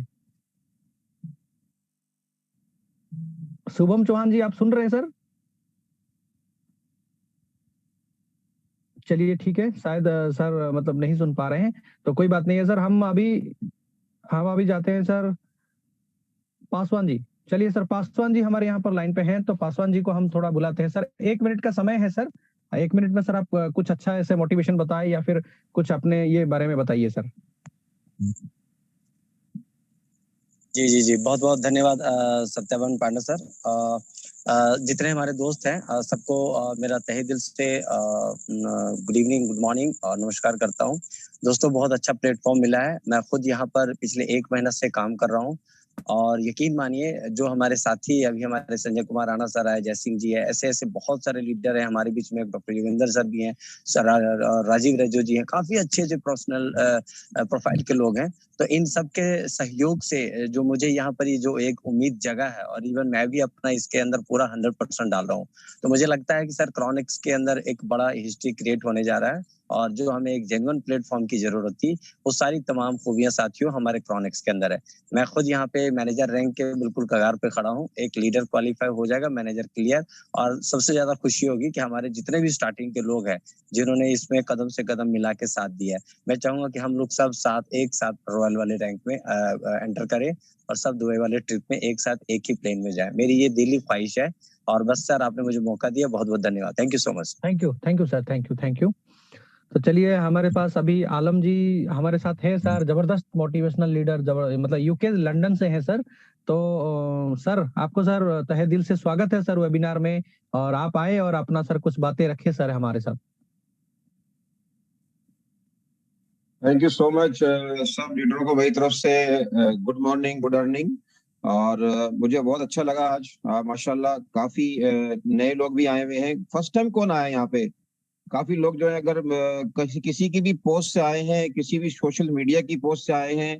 शुभम चौहान जी, आप सुन रहे हैं सर? चलिए ठीक है, शायद सर मतलब नहीं सुन पा रहे हैं, तो कोई बात नहीं है सर। हम अभी जाते हैं सर पासवान जी। चलिए सर, पासवान जी हमारे यहाँ पर लाइन पे हैं, तो पासवान जी को हम थोड़ा बुलाते हैं सर। 1 मिनट का समय है सर। 1 मिनट में सर आप कुछ अच्छा ऐसे मोटिवेशन बताएं या फिर कुछ अपने ये बारे में बताइए सर। जी जी जी, बहुत बहुत धन्यवाद सत्यावन पांडे सर। जितने हमारे दोस्त हैं सबको मेरा तहे दिल से गुड इवनिंग, गुड मॉर्निंग और नमस्कार करता हूं। दोस्तों, बहुत अच्छा प्लेटफॉर्म मिला है। मैं खुद यहाँ पर पिछले 1 महीना से काम कर रहा हूँ और यकीन मानिए, जो हमारे साथी अभी हमारे संजय कुमार राणा सर आए, जय सिंह जी है, ऐसे ऐसे बहुत सारे लीडर हैं हमारे बीच में। डॉक्टर योगेंद्र सर भी हैं, सर राजीव रजो जी हैं, काफी अच्छे अच्छे प्रोफेशनल प्रोफाइल के लोग हैं। तो इन सब के सहयोग से जो मुझे यहाँ पर ये जो एक उम्मीद जगा है, और इवन मैं भी अपना इसके अंदर पूरा 100% डाल रहा हूँ। तो मुझे लगता है कि सर क्रॉनिक्स के अंदर एक बड़ा हिस्ट्री क्रिएट होने जा रहा है, और जो हमें एक जेन्युइन प्लेटफॉर्म की जरूरत थी, वो सारी तमाम खूबियां साथियों हमारे क्रॉनिक्स के अंदर है। मैं खुद यहाँ पे मैनेजर रैंक के बिल्कुल कगार पे खड़ा हूँ। एक लीडर क्वालिफाई हो जाएगा, मैनेजर क्लियर, और सबसे ज्यादा खुशी होगी कि हमारे जितने भी स्टार्टिंग के लोग हैं जिन्होंने इसमें कदम से कदम मिला के साथ दिया है, मैं चाहूंगा कि हम लोग सब साथ एक साथ रॉयल वाले रैंक में एंटर करें और सब दुबई वाले ट्रिप में एक साथ एक ही प्लेन में जाए। मेरी ये दिली ख्वाहिश है। और बस सर, आपने मुझे मौका दिया, बहुत बहुत धन्यवाद। Thank you so much. Thank you sir, thank you. तो चलिए, हमारे पास अभी आलम जी हमारे साथ है सर, जबरदस्त मोटिवेशनल लीडर, मतलब यूके लंदन से है सर। तो सर आपको सर तहे दिल से स्वागत है सर वेबिनार में, और आप आए और अपना सर कुछ बातें रखे सर हमारे साथ। Thank you so much. सब लीडरों को मेरी तरफ से गुड मॉर्निंग, गुड अर्निंग। और मुझे बहुत अच्छा लगा आज। माशाल्लाह काफी नए लोग भी आए हुए हैं। फर्स्ट टाइम कौन आया यहाँ पे? काफी लोग जो है, अगर किसी की भी पोस्ट से आए हैं, किसी भी सोशल मीडिया की पोस्ट से आए हैं,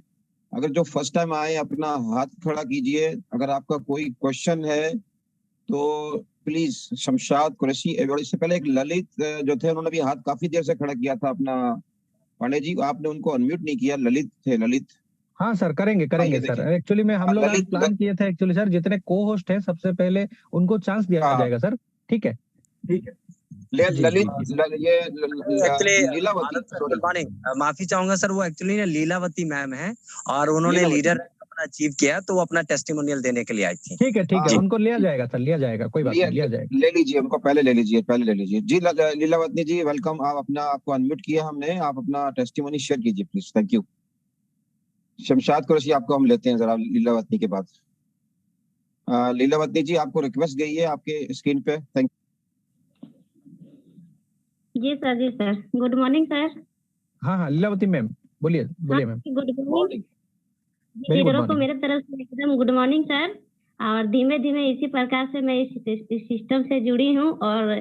अगर जो फर्स्ट टाइम आए अपना हाथ खड़ा कीजिए। अगर आपका कोई क्वेश्चन है तो प्लीज। शमशाद कुरैशी, इससे पहले एक ललित जो थे, उन्होंने भी हाथ काफी देर से खड़ा किया था अपना। पांडे जी, आपने उनको अनम्यूट नहीं किया। ललित थे, ललित। हाँ सर, करेंगे सर। एक्चुअली में हम लोग आज प्लान किए थे एक्चुअली सर, जितने को होस्ट हैं सबसे पहले उनको चांस दिया जाएगा सर। ठीक है। ललित, ये लीलावती, गुड मॉर्निंग, माफी चाहूंगा सर, वो एक्चुअली ना लीलावती मैम है और उन्होंने लीडर अपना अचीव किया, तो वो अपना टेस्टिमोनियल देने के लिए आई थी। ठीक है, उनको लिया जाएगा सर, लिया जाएगा, कोई बात नहीं, लिया जाएगा। ले लीजिए उनको, पहले ले लीजिए जी। लीलावती जी वेलकम। आप आपको अनम्यूट किया हमने, आप अपना टेस्टिमोनी शेयर कीजिए please. Thank you. Shamshad Qureshi, आपको हम लेते हैं जरा लीलावती के बाद। लीलावती जी, आपको रिक्वेस्ट गई है आपके स्क्रीन पे। थैंक जी सर। Good morning sir. हाँ, लीलावती मैम बोलिए मैम। गुड मॉर्निंग लीडरों को मेरे तरफ से एकदम गुड मॉर्निंग सर। और धीमे धीमे इसी प्रकार से मैं इस सिस्टम से जुड़ी हूँ, और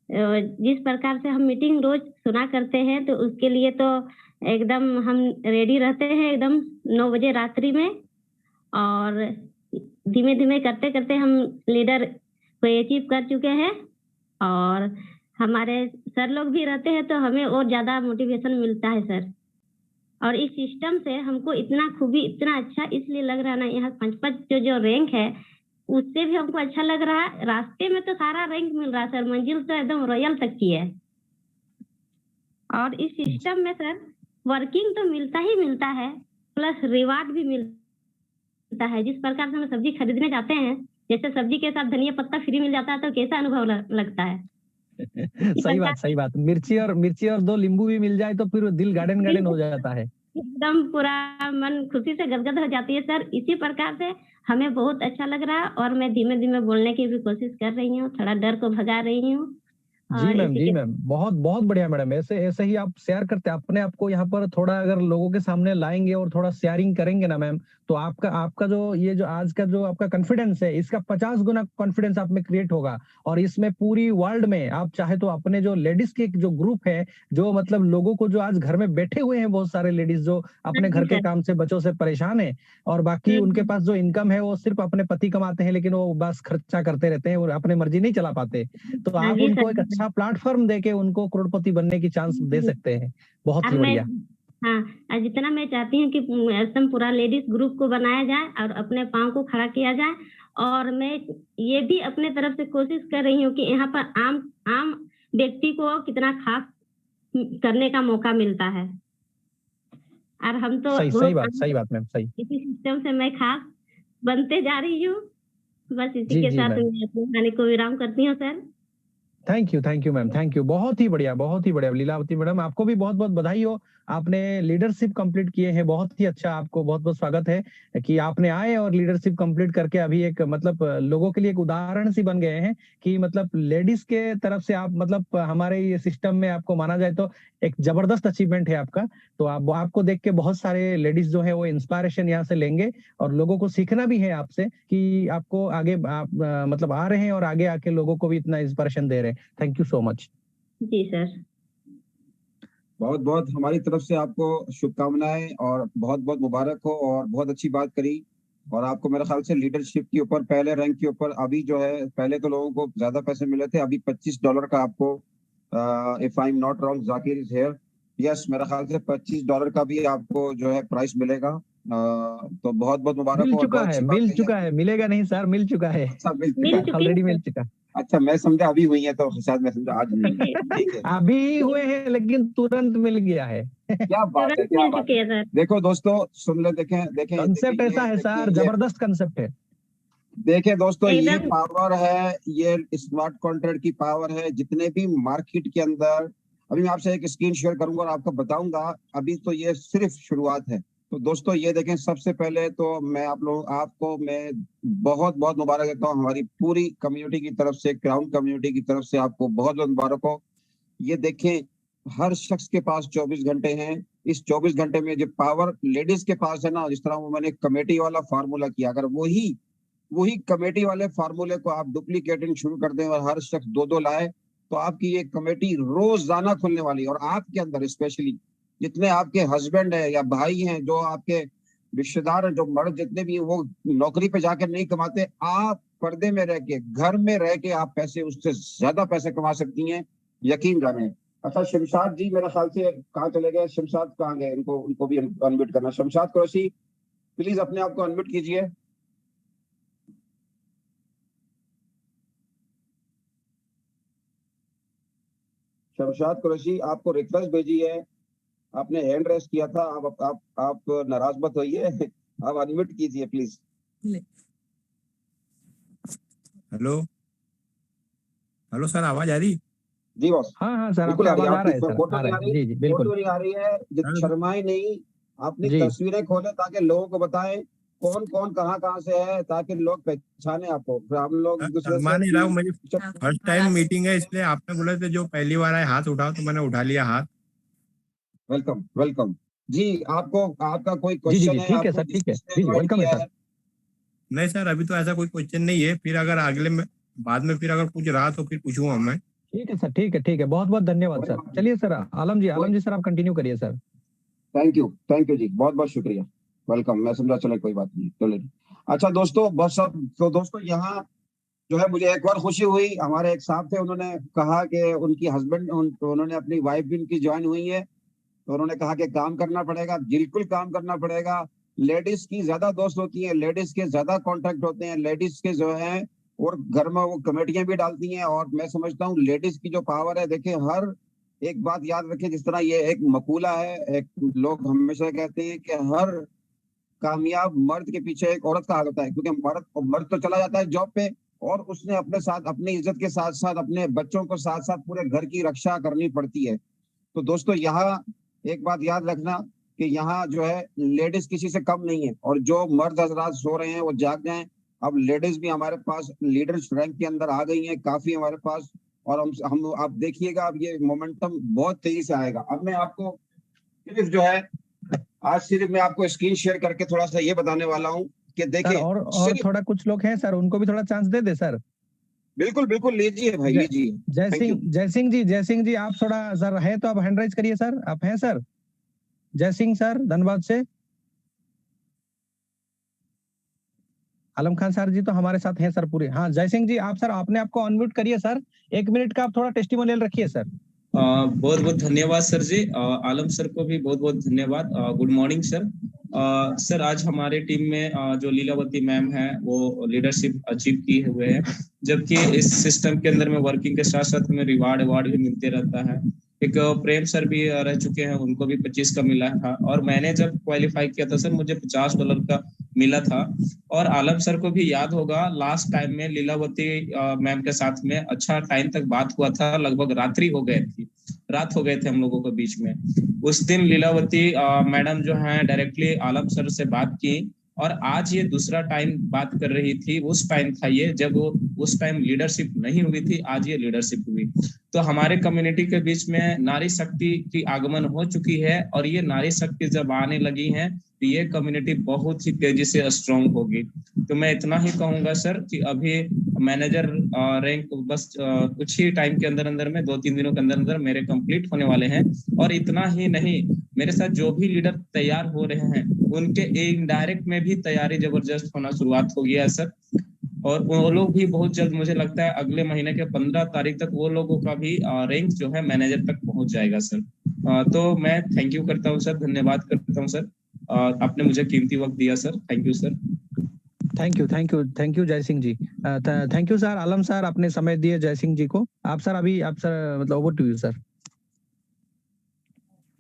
जिस प्रकार से हम मीटिंग रोज सुना करते हैं, तो उसके लिए तो एकदम हम रेडी रहते हैं, एकदम 9 बजे रात्रि में। और धीमे धीमे करते करते हम लीडर को अचीव कर चुके हैं, और हमारे सर लोग भी रहते हैं, तो हमें और ज्यादा मोटिवेशन मिलता है सर। और इस सिस्टम से हमको इतना खूबी इतना अच्छा इसलिए लग रहा है ना, यहाँ पंचपत जो रैंक है उससे भी हमको अच्छा लग रहा है। रास्ते में तो सारा रैंक मिल रहा है सर, मंजिल तो एकदम रॉयल तक की है। और इस सिस्टम में सर वर्किंग तो मिलता ही मिलता है, प्लस रिवार्ड भी मिलता है। जिस प्रकार से हम सब्जी खरीदने जाते हैं, जैसे सब्जी के साथ धनिया पत्ता फ्री मिल जाता है तो कैसा अनुभव लगता है। सही बात। मिर्ची और 2 नींबू भी मिल जाए तो फिर दिल गार्डन हो जाता है, एकदम पूरा मन खुशी से गदगद हो जाती है सर। इसी प्रकार से हमें बहुत अच्छा लग रहा है और मैं धीमे धीमे बोलने की भी कोशिश कर रही हूँ, थोड़ा डर को भगा रही हूँ। जी मैम बहुत बढ़िया मैडम। ऐसे ही आप शेयर करते अपने आप को यहाँ पर थोड़ा अगर लोगों के सामने लाएंगे और थोड़ा शेयरिंग करेंगे ना मैम, तो आपका जो ये जो आज का जो आपका कॉन्फिडेंस है, इसका 50 गुना कॉन्फिडेंस आप में क्रिएट होगा। और इसमें पूरी वर्ल्ड में आप चाहे तो अपने जो लेडीज के जो ग्रुप है, जो मतलब लोगों को जो आज घर में बैठे हुए हैं, बहुत सारे लेडीज जो अपने घर के काम से बच्चों से परेशान है और बाकी उनके पास जो इनकम है वो सिर्फ अपने पति कमाते हैं, लेकिन वो बस खर्चा करते रहते हैं और अपने मर्जी नहीं चला पाते। तो आप उनको एक अच्छा प्लेटफॉर्म देके उनको करोड़पति बनने की चांस दे सकते हैं। बहुत ही बढ़िया। हाँ, जितना मैं चाहती हूँ कि एकदम पूरा लेडीज ग्रुप को बनाया जाए और अपने पांव को खड़ा किया जाए। और मैं ये भी अपने तरफ से कोशिश कर रही हूँ कि यहाँ पर आम व्यक्ति को कितना खास करने का मौका मिलता है। और हम तो सही बात मैम, सही। इसी सिस्टम से मैं खास बनते जा रही हूँ। बस इसी के साथ मैं अपने गाने को विराम करती हूँ sir. Thank you ma'am, thank you. बहुत ही बढ़िया लीलावती मैडम, आपको भी बहुत बधाई हो। आपने लीडरशिप कंप्लीट किए हैं, बहुत ही अच्छा। आपको बहुत स्वागत है कि आपने आए और लीडरशिप कंप्लीट करके अभी एक मतलब लोगों के लिए एक उदाहरण सी बन गए हैं कि मतलब लेडीज के तरफ से आप मतलब हमारे ये सिस्टम में आपको माना जाए तो एक जबरदस्त अचीवमेंट है आपका। तो आपको देख के बहुत सारे लेडीज जो है वो इंस्पायरेशन यहाँ से लेंगे और लोगों को सीखना भी है आपसे कि आपको आगे आप मतलब आ रहे हैं और आगे आके लोगों को भी इतना इंस्पायरेशन दे रहे हैं। Thank you so much. जी सर, बहुत हमारी तरफ से आपको शुभकामनाएं और बहुत मुबारक हो। और बहुत अच्छी बात करी। और आपको मेरे ख्याल से लीडरशिप के ऊपर पहले रैंक के ऊपर अभी जो है, पहले तो लोगों को ज्यादा पैसे मिले थे, अभी $25 का आपको, if I am not wrong, Zakir is here, yes, मेरा ख्याल से $25 का भी आपको जो है प्राइस मिलेगा। तो बहुत मुबारक हो। मिल चुका है, मिलेगा नहीं सर, मिल चुका है। अच्छा, ऑलरेडी मिल चुका। अच्छा, मैं समझा अभी हुई है, तो शायद मैं समझा आज नहीं है। ठीक है, अभी हुए हैं लेकिन तुरंत मिल गया है। क्या बात है, क्या बात है। देखो दोस्तों, सुन ले, देखें कंसेप्ट ऐसा है सर, जबरदस्त कंसेप्ट है। देखिए दोस्तों, ये पावर है, ये स्मार्ट कॉन्ट्रैक्ट की पावर है। जितने भी मार्केट के अंदर, अभी मैं आपसे एक स्क्रीन शेयर करूंगा और आपको बताऊंगा। अभी तो ये सिर्फ शुरुआत है। तो दोस्तों ये देखें, सबसे पहले तो मैं आपको मैं बहुत मुबारक देता हूँ। हमारी पूरी कम्युनिटी की तरफ से, क्राउन कम्युनिटी की तरफ से आपको बहुत मुबारक हो। ये देखें, हर शख्स के पास 24 घंटे हैं। इस 24 घंटे में जो पावर लेडीज के पास है ना, जिस तरह वो मैंने कमेटी वाला फार्मूला किया, अगर वही कमेटी वाले फार्मूले को आप डुप्लीकेटिंग शुरू कर दें और हर शख्स 2-2 लाए, तो आपकी ये कमेटी रोजाना खुलने वाली है। और आपके अंदर स्पेशली जितने आपके हस्बैंड है या भाई हैं, जो आपके रिश्तेदार हैं, जो मर्द जितने भी, वो नौकरी पे जाकर नहीं कमाते, आप पर्दे में रह के, घर में रह के आप पैसे, उससे ज्यादा पैसे कमा सकती हैं, यकीन जाने। अच्छा, शमशाद जी मेरे ख्याल से कहाँ चले गए? शमशाद कहाँ गए? उनको भी अनम्यूट करना। शमशाद कुरैशी, प्लीज अपने आप को अनम्यूट कीजिए। शमशाद कुरैशी, आपको रिक्वेस्ट भेजी है, आपने हैंड रेस किया था, आप नाराज मत होइए, आप अनम्यूट कीजिए प्लीज। हेलो सर, आवाज आ रही? जी बॉस। हाँ सर, आपकी आवाज आ रहा है सर। फोटो नहीं आ रही? जी बिल्कुल फोटो नहीं आ रही है, शर्माए नहीं, अपनी तस्वीरें खोले ताकि लोगों को बताएं कौन कहाँ से है, ताकि लोग पहचाने आपको। हम लोग मुझे फर्स्ट टाइम मीटिंग है, इसलिए आपने बोला था जो पहली बार आए हाथ उठाओ, तो मैंने उठा लिया हाथ। वेलकम जी। आपका कोई क्वेश्चन है? ठीक है सर, ठीक है, वेलकम है सर। नहीं सर, अभी तो ऐसा कोई क्वेश्चन नहीं है, फिर अगर अगले में बाद में फिर अगर कुछ रहा तो फिर पूछूंगा मैं। ठीक है सर, ठीक है, बहुत धन्यवाद सर। चलिए सर, आलम जी सर, आप कंटिन्यू करिए सर। थैंक यू जी, बहुत शुक्रिया, वेलकम। मैं समझा, चले कोई बात नहीं, चले। अच्छा दोस्तों, तो दोस्तों यहाँ जो है, मुझे एक बार खुशी हुई, हमारे एक साहब थे, उन्होंने कहा कि उनकी हस्बैंड, उन्होंने अपनी वाइफ भी उनकी ज्वाइन हुई है। तो उन्होंने कहा कि काम करना पड़ेगा, बिल्कुल काम करना पड़ेगा। लेडीज की ज्यादा दोस्त होती है, लेडीज के ज्यादा कॉन्ट्रैक्ट होते हैं, लेडीज के जो है और घर में वो कमेटियां भी डालती हैं। और मैं समझता हूँ लेडीज की जो पावर है, देखिए हर एक बात याद रखें, जिस तरह ये एक मकूला है, एक लोग हमेशा कहते हैं कि हर कामयाब मर्द के पीछे एक औरत का हाथ होता है, क्योंकि मर्द तो चला जाता है जॉब पे और उसने अपने साथ अपनी इज्जत के साथ साथ अपने बच्चों को साथ साथ पूरे घर की रक्षा करनी पड़ती है। तो दोस्तों यहाँ एक बात याद रखना कि यहाँ जो है लेडीज किसी से कम नहीं है, और जो मर्द हजरात सो रहे हैं वो जाग जाएं। अब लेडीज भी हमारे पास लीडर रैंक के अंदर आ गई हैं काफी हमारे पास, और हम आप देखिएगा अब ये मोमेंटम बहुत तेजी से आएगा। अब मैं आपको सिर्फ जो है आज सिर्फ मैं आपको स्क्रीन शेयर करके थोड़ा सा ये बताने वाला हूँ कि देखिए और थोड़ा कुछ लोग हैं सर, उनको भी थोड़ा चांस दे दे सर। बिल्कुल बिल्कुल, लीजिए भाई लीजिए। जय सिंह जी आप थोड़ा सर है तो आप हैंड राइज करिए सर। आप हैं सर? जय सिंह सर धनबाद से। आलम खान सर जी तो हमारे साथ हैं सर पूरे। हाँ जय सिंह जी आप सर अपने आपको अनम्यूट करिए सर, 1 मिनट का आप थोड़ा टेस्टिमोनियल रखिए सर। बहुत बहुत धन्यवाद सर जी। आलम सर को भी बहुत बहुत धन्यवाद। Good morning sir. सर आज हमारे टीम में जो लीलावती मैम है वो लीडरशिप अचीव किए हुए हैं, जबकि इस सिस्टम के अंदर में वर्किंग के साथ साथ हमें रिवार्ड अवार्ड भी मिलते रहता है। एक प्रेम सर भी रह चुके हैं, उनको भी 25 का मिला था, और मैंने जब क्वालिफाई किया था सर मुझे $50 का मिला था। और आलम सर को भी याद होगा लास्ट टाइम में लीलावती मैम के साथ में अच्छा टाइम तक बात हुआ था, लगभग रात हो गए थे हम लोगों के बीच में। उस दिन लीलावती मैडम जो है डायरेक्टली आलम सर से बात की, और आज ये दूसरा टाइम बात कर रही थी। उस टाइम था ये जब उस टाइम लीडरशिप नहीं हुई थी, आज ये लीडरशिप हुई। तो हमारे कम्युनिटी के बीच में नारी शक्ति की आगमन हो चुकी है, और ये नारी शक्ति जब आने लगी है तो ये कम्युनिटी बहुत ही तेजी से स्ट्रांग होगी। तो मैं इतना ही कहूंगा सर कि अभी मैनेजर रैंक बस कुछ ही टाइम के अंदर अंदर में 2-3 दिनों के अंदर अंदर मेरे कंप्लीट होने वाले हैं। और इतना ही नहीं, मेरे साथ जो भी लीडर तैयार हो रहे हैं उनके इनडायरेक्ट में भी तैयारी जबरदस्त होना शुरुआत हो गया है सर। और वो लोग भी बहुत जल्द, मुझे लगता है अगले महीने के 15 तारीख तक वो लोगों का भी रैंक जो है मैनेजर तक पहुंच जाएगा सर। तो मैं थैंक यू करता हूँ सर, धन्यवाद करता हूँ सर, आपने मुझे कीमती वक्त दिया sir. Thank you sir. Thank you Jai Singh ji. Thank you sir. Alam sir आपने समय दिए जय सिंह जी को। आप सर अभी आप सर मतलब over to you sir.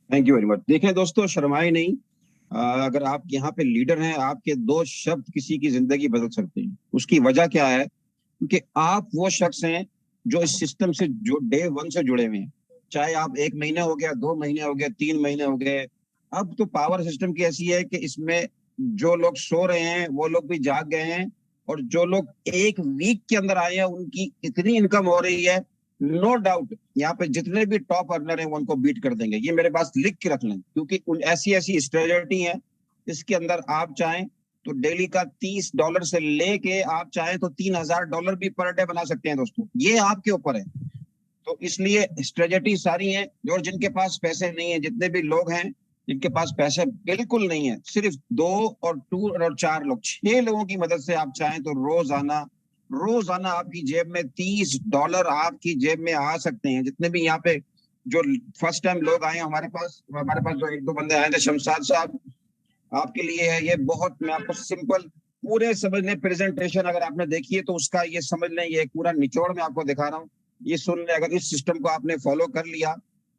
Thank you very much. देखें दोस्तों, शर्माए नहीं, अगर आप यहाँ पे लीडर हैं, आपके 2 शब्द किसी की जिंदगी बदल सकते हैं। उसकी वजह क्या है? क्योंकि आप वो शख्स हैं जो इस सिस्टम से जो डे 1 से जुड़े हुए हैं, चाहे आप 1 महीना हो गया, 2 महीने हो गए, 3 महीने हो गए। अब तो पावर सिस्टम की ऐसी है कि इसमें जो लोग सो रहे हैं वो लोग भी जाग गए हैं, और जो लोग 1 वीक के अंदर आए हैं उनकी इतनी इनकम हो रही है, नो डाउट यहाँ पे जितने भी टॉप अर्नर हैं वो उनको बीट कर देंगे। ये मेरे पास लिख के रख लें, क्योंकि ऐसी स्ट्रेटजी है। इसके अंदर आप चाहें तो डेली का $30 से लेके आप चाहें तो $3000 भी पर डे बना सकते हैं दोस्तों, ये आपके ऊपर है। तो इसलिए स्ट्रेटजी सारी है। और जिनके पास पैसे नहीं है, जितने भी लोग हैं जिनके पास पैसे बिल्कुल नहीं है, सिर्फ 2 और 2 और 4 लोग, 6 लोगों की मदद से आप चाहें तो रोजाना आपकी जेब में $30 आपकी जेब में आ सकते हैं। जितने भी यहाँ पे जो फर्स्ट टाइम लोग आए हमारे पास जो 1-2 बंदे आए थे, शमशाद साहब आपके लिए है ये बहुत, मैं आपको सिंपल पूरे समझ लें, प्रेजेंटेशन अगर आपने देखी है तो उसका ये समझ लें, ये पूरा निचोड़ में आपको दिखा रहा हूँ, ये सुन लें। अगर इस सिस्टम को आपने फॉलो कर लिया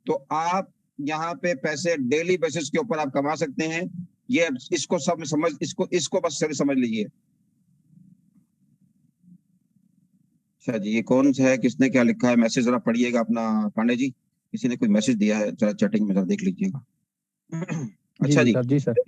तो आप यहाँ पे पैसे डेली बेसिस के ऊपर आप कमा सकते हैं। ये इसको इसको बस समझ लीजिए। अच्छा जी, ये कौन सा है, किसने क्या लिखा है? मैसेज जरा पढ़िएगा अपना पांडे जी, किसी ने कोई मैसेज दिया है, जरा चैटिंग में जरा देख लीजिएगा। अच्छा जी सर।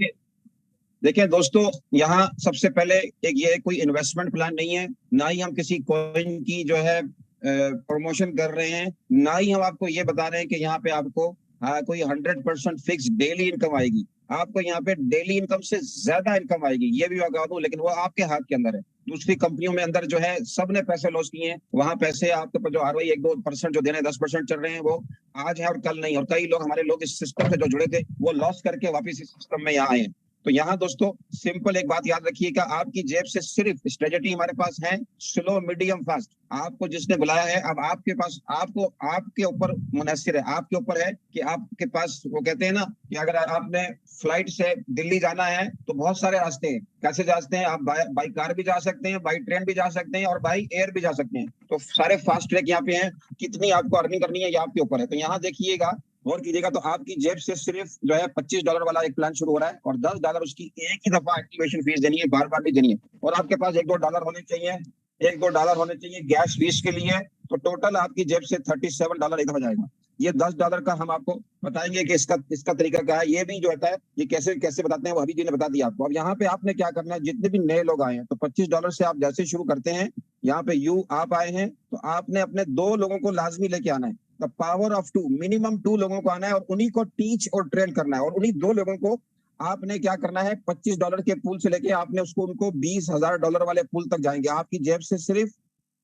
देखिए दोस्तों, यहाँ सबसे पहले एक ये कोई इन्वेस्टमेंट प्लान नहीं है, ना ही हम किसी कॉइन की जो है प्रमोशन कर रहे हैं, ना ही हम आपको ये बता रहे हैं कि यहाँ पे आपको कोई 100% फिक्स डेली इनकम आएगी। आपको यहाँ पे डेली इनकम से ज्यादा इनकम आएगी, ये भी बता दूं, लेकिन वो आपके हाथ के अंदर है। दूसरी कंपनियों में अंदर जो है सबने पैसे लॉस किए हैं, वहां पैसे आपके जो ROI 1-2% जो देने 10% चल रहे हैं, वो आज है और कल नहीं। और कई लोग, हमारे लोग इस सिस्टम से जो जुड़े थे वो लॉस करके वापस इस सिस्टम में यहाँ आए हैं। तो यहाँ दोस्तों सिंपल एक बात याद रखिएगा, आपकी जेब से सिर्फ स्ट्रेटजी हमारे पास है स्लो, मीडियम, फास्ट। आपको जिसने बुलाया है, अब आपके पास, आपको आपके ऊपर मुनहसिर है, आपके ऊपर है कि आपके पास, वो कहते हैं ना कि अगर आपने फ्लाइट से दिल्ली जाना है तो बहुत सारे रास्ते हैं। कैसे जाते हैं आप? बाई कार भी जा सकते हैं, बाई ट्रेन भी जा सकते हैं और बाई एयर भी जा सकते हैं। तो सारे फास्ट ट्रैक यहाँ पे हैं। कितनी आपको अर्निंग करनी है ये आपके ऊपर है। तो यहाँ देखिएगा, गौर कीजिएगा, तो आपकी जेब से सिर्फ जो है $25 वाला एक प्लान शुरू हो रहा है और $10 उसकी एक ही दफा एक्टिवेशन फीस देनी है, बार बार नहीं देनी है। और आपके पास $1-2 होने चाहिए, $1-2 होने चाहिए गैस फीस के लिए। तो टोटल आपकी जेब से $37 एक दफा जाएगा। ये $10 का हम आपको बताएंगे कि इसका तरीका क्या है। ये भी जो होता है ये कैसे कैसे बताते हैं वो अभी जी ने बता दिया आपको। अब यहाँ पे आपने क्या करना है, जितने भी नए लोग आए हैं तो $25 से आप जैसे शुरू करते हैं, यहाँ पे आप आए हैं तो आपने अपने 2 लोगों को लाजमी लेके आना है। द पावर ऑफ 2, मिनिमम 2 लोगों को आना है और उन्हीं को टीच और ट्रेन करना है। और उन्हीं 2 लोगों को आपने क्या करना है, $25 के पूल से लेके आपने उनको $20,000 वाले पूल तक जाएंगे। आपकी जेब से सिर्फ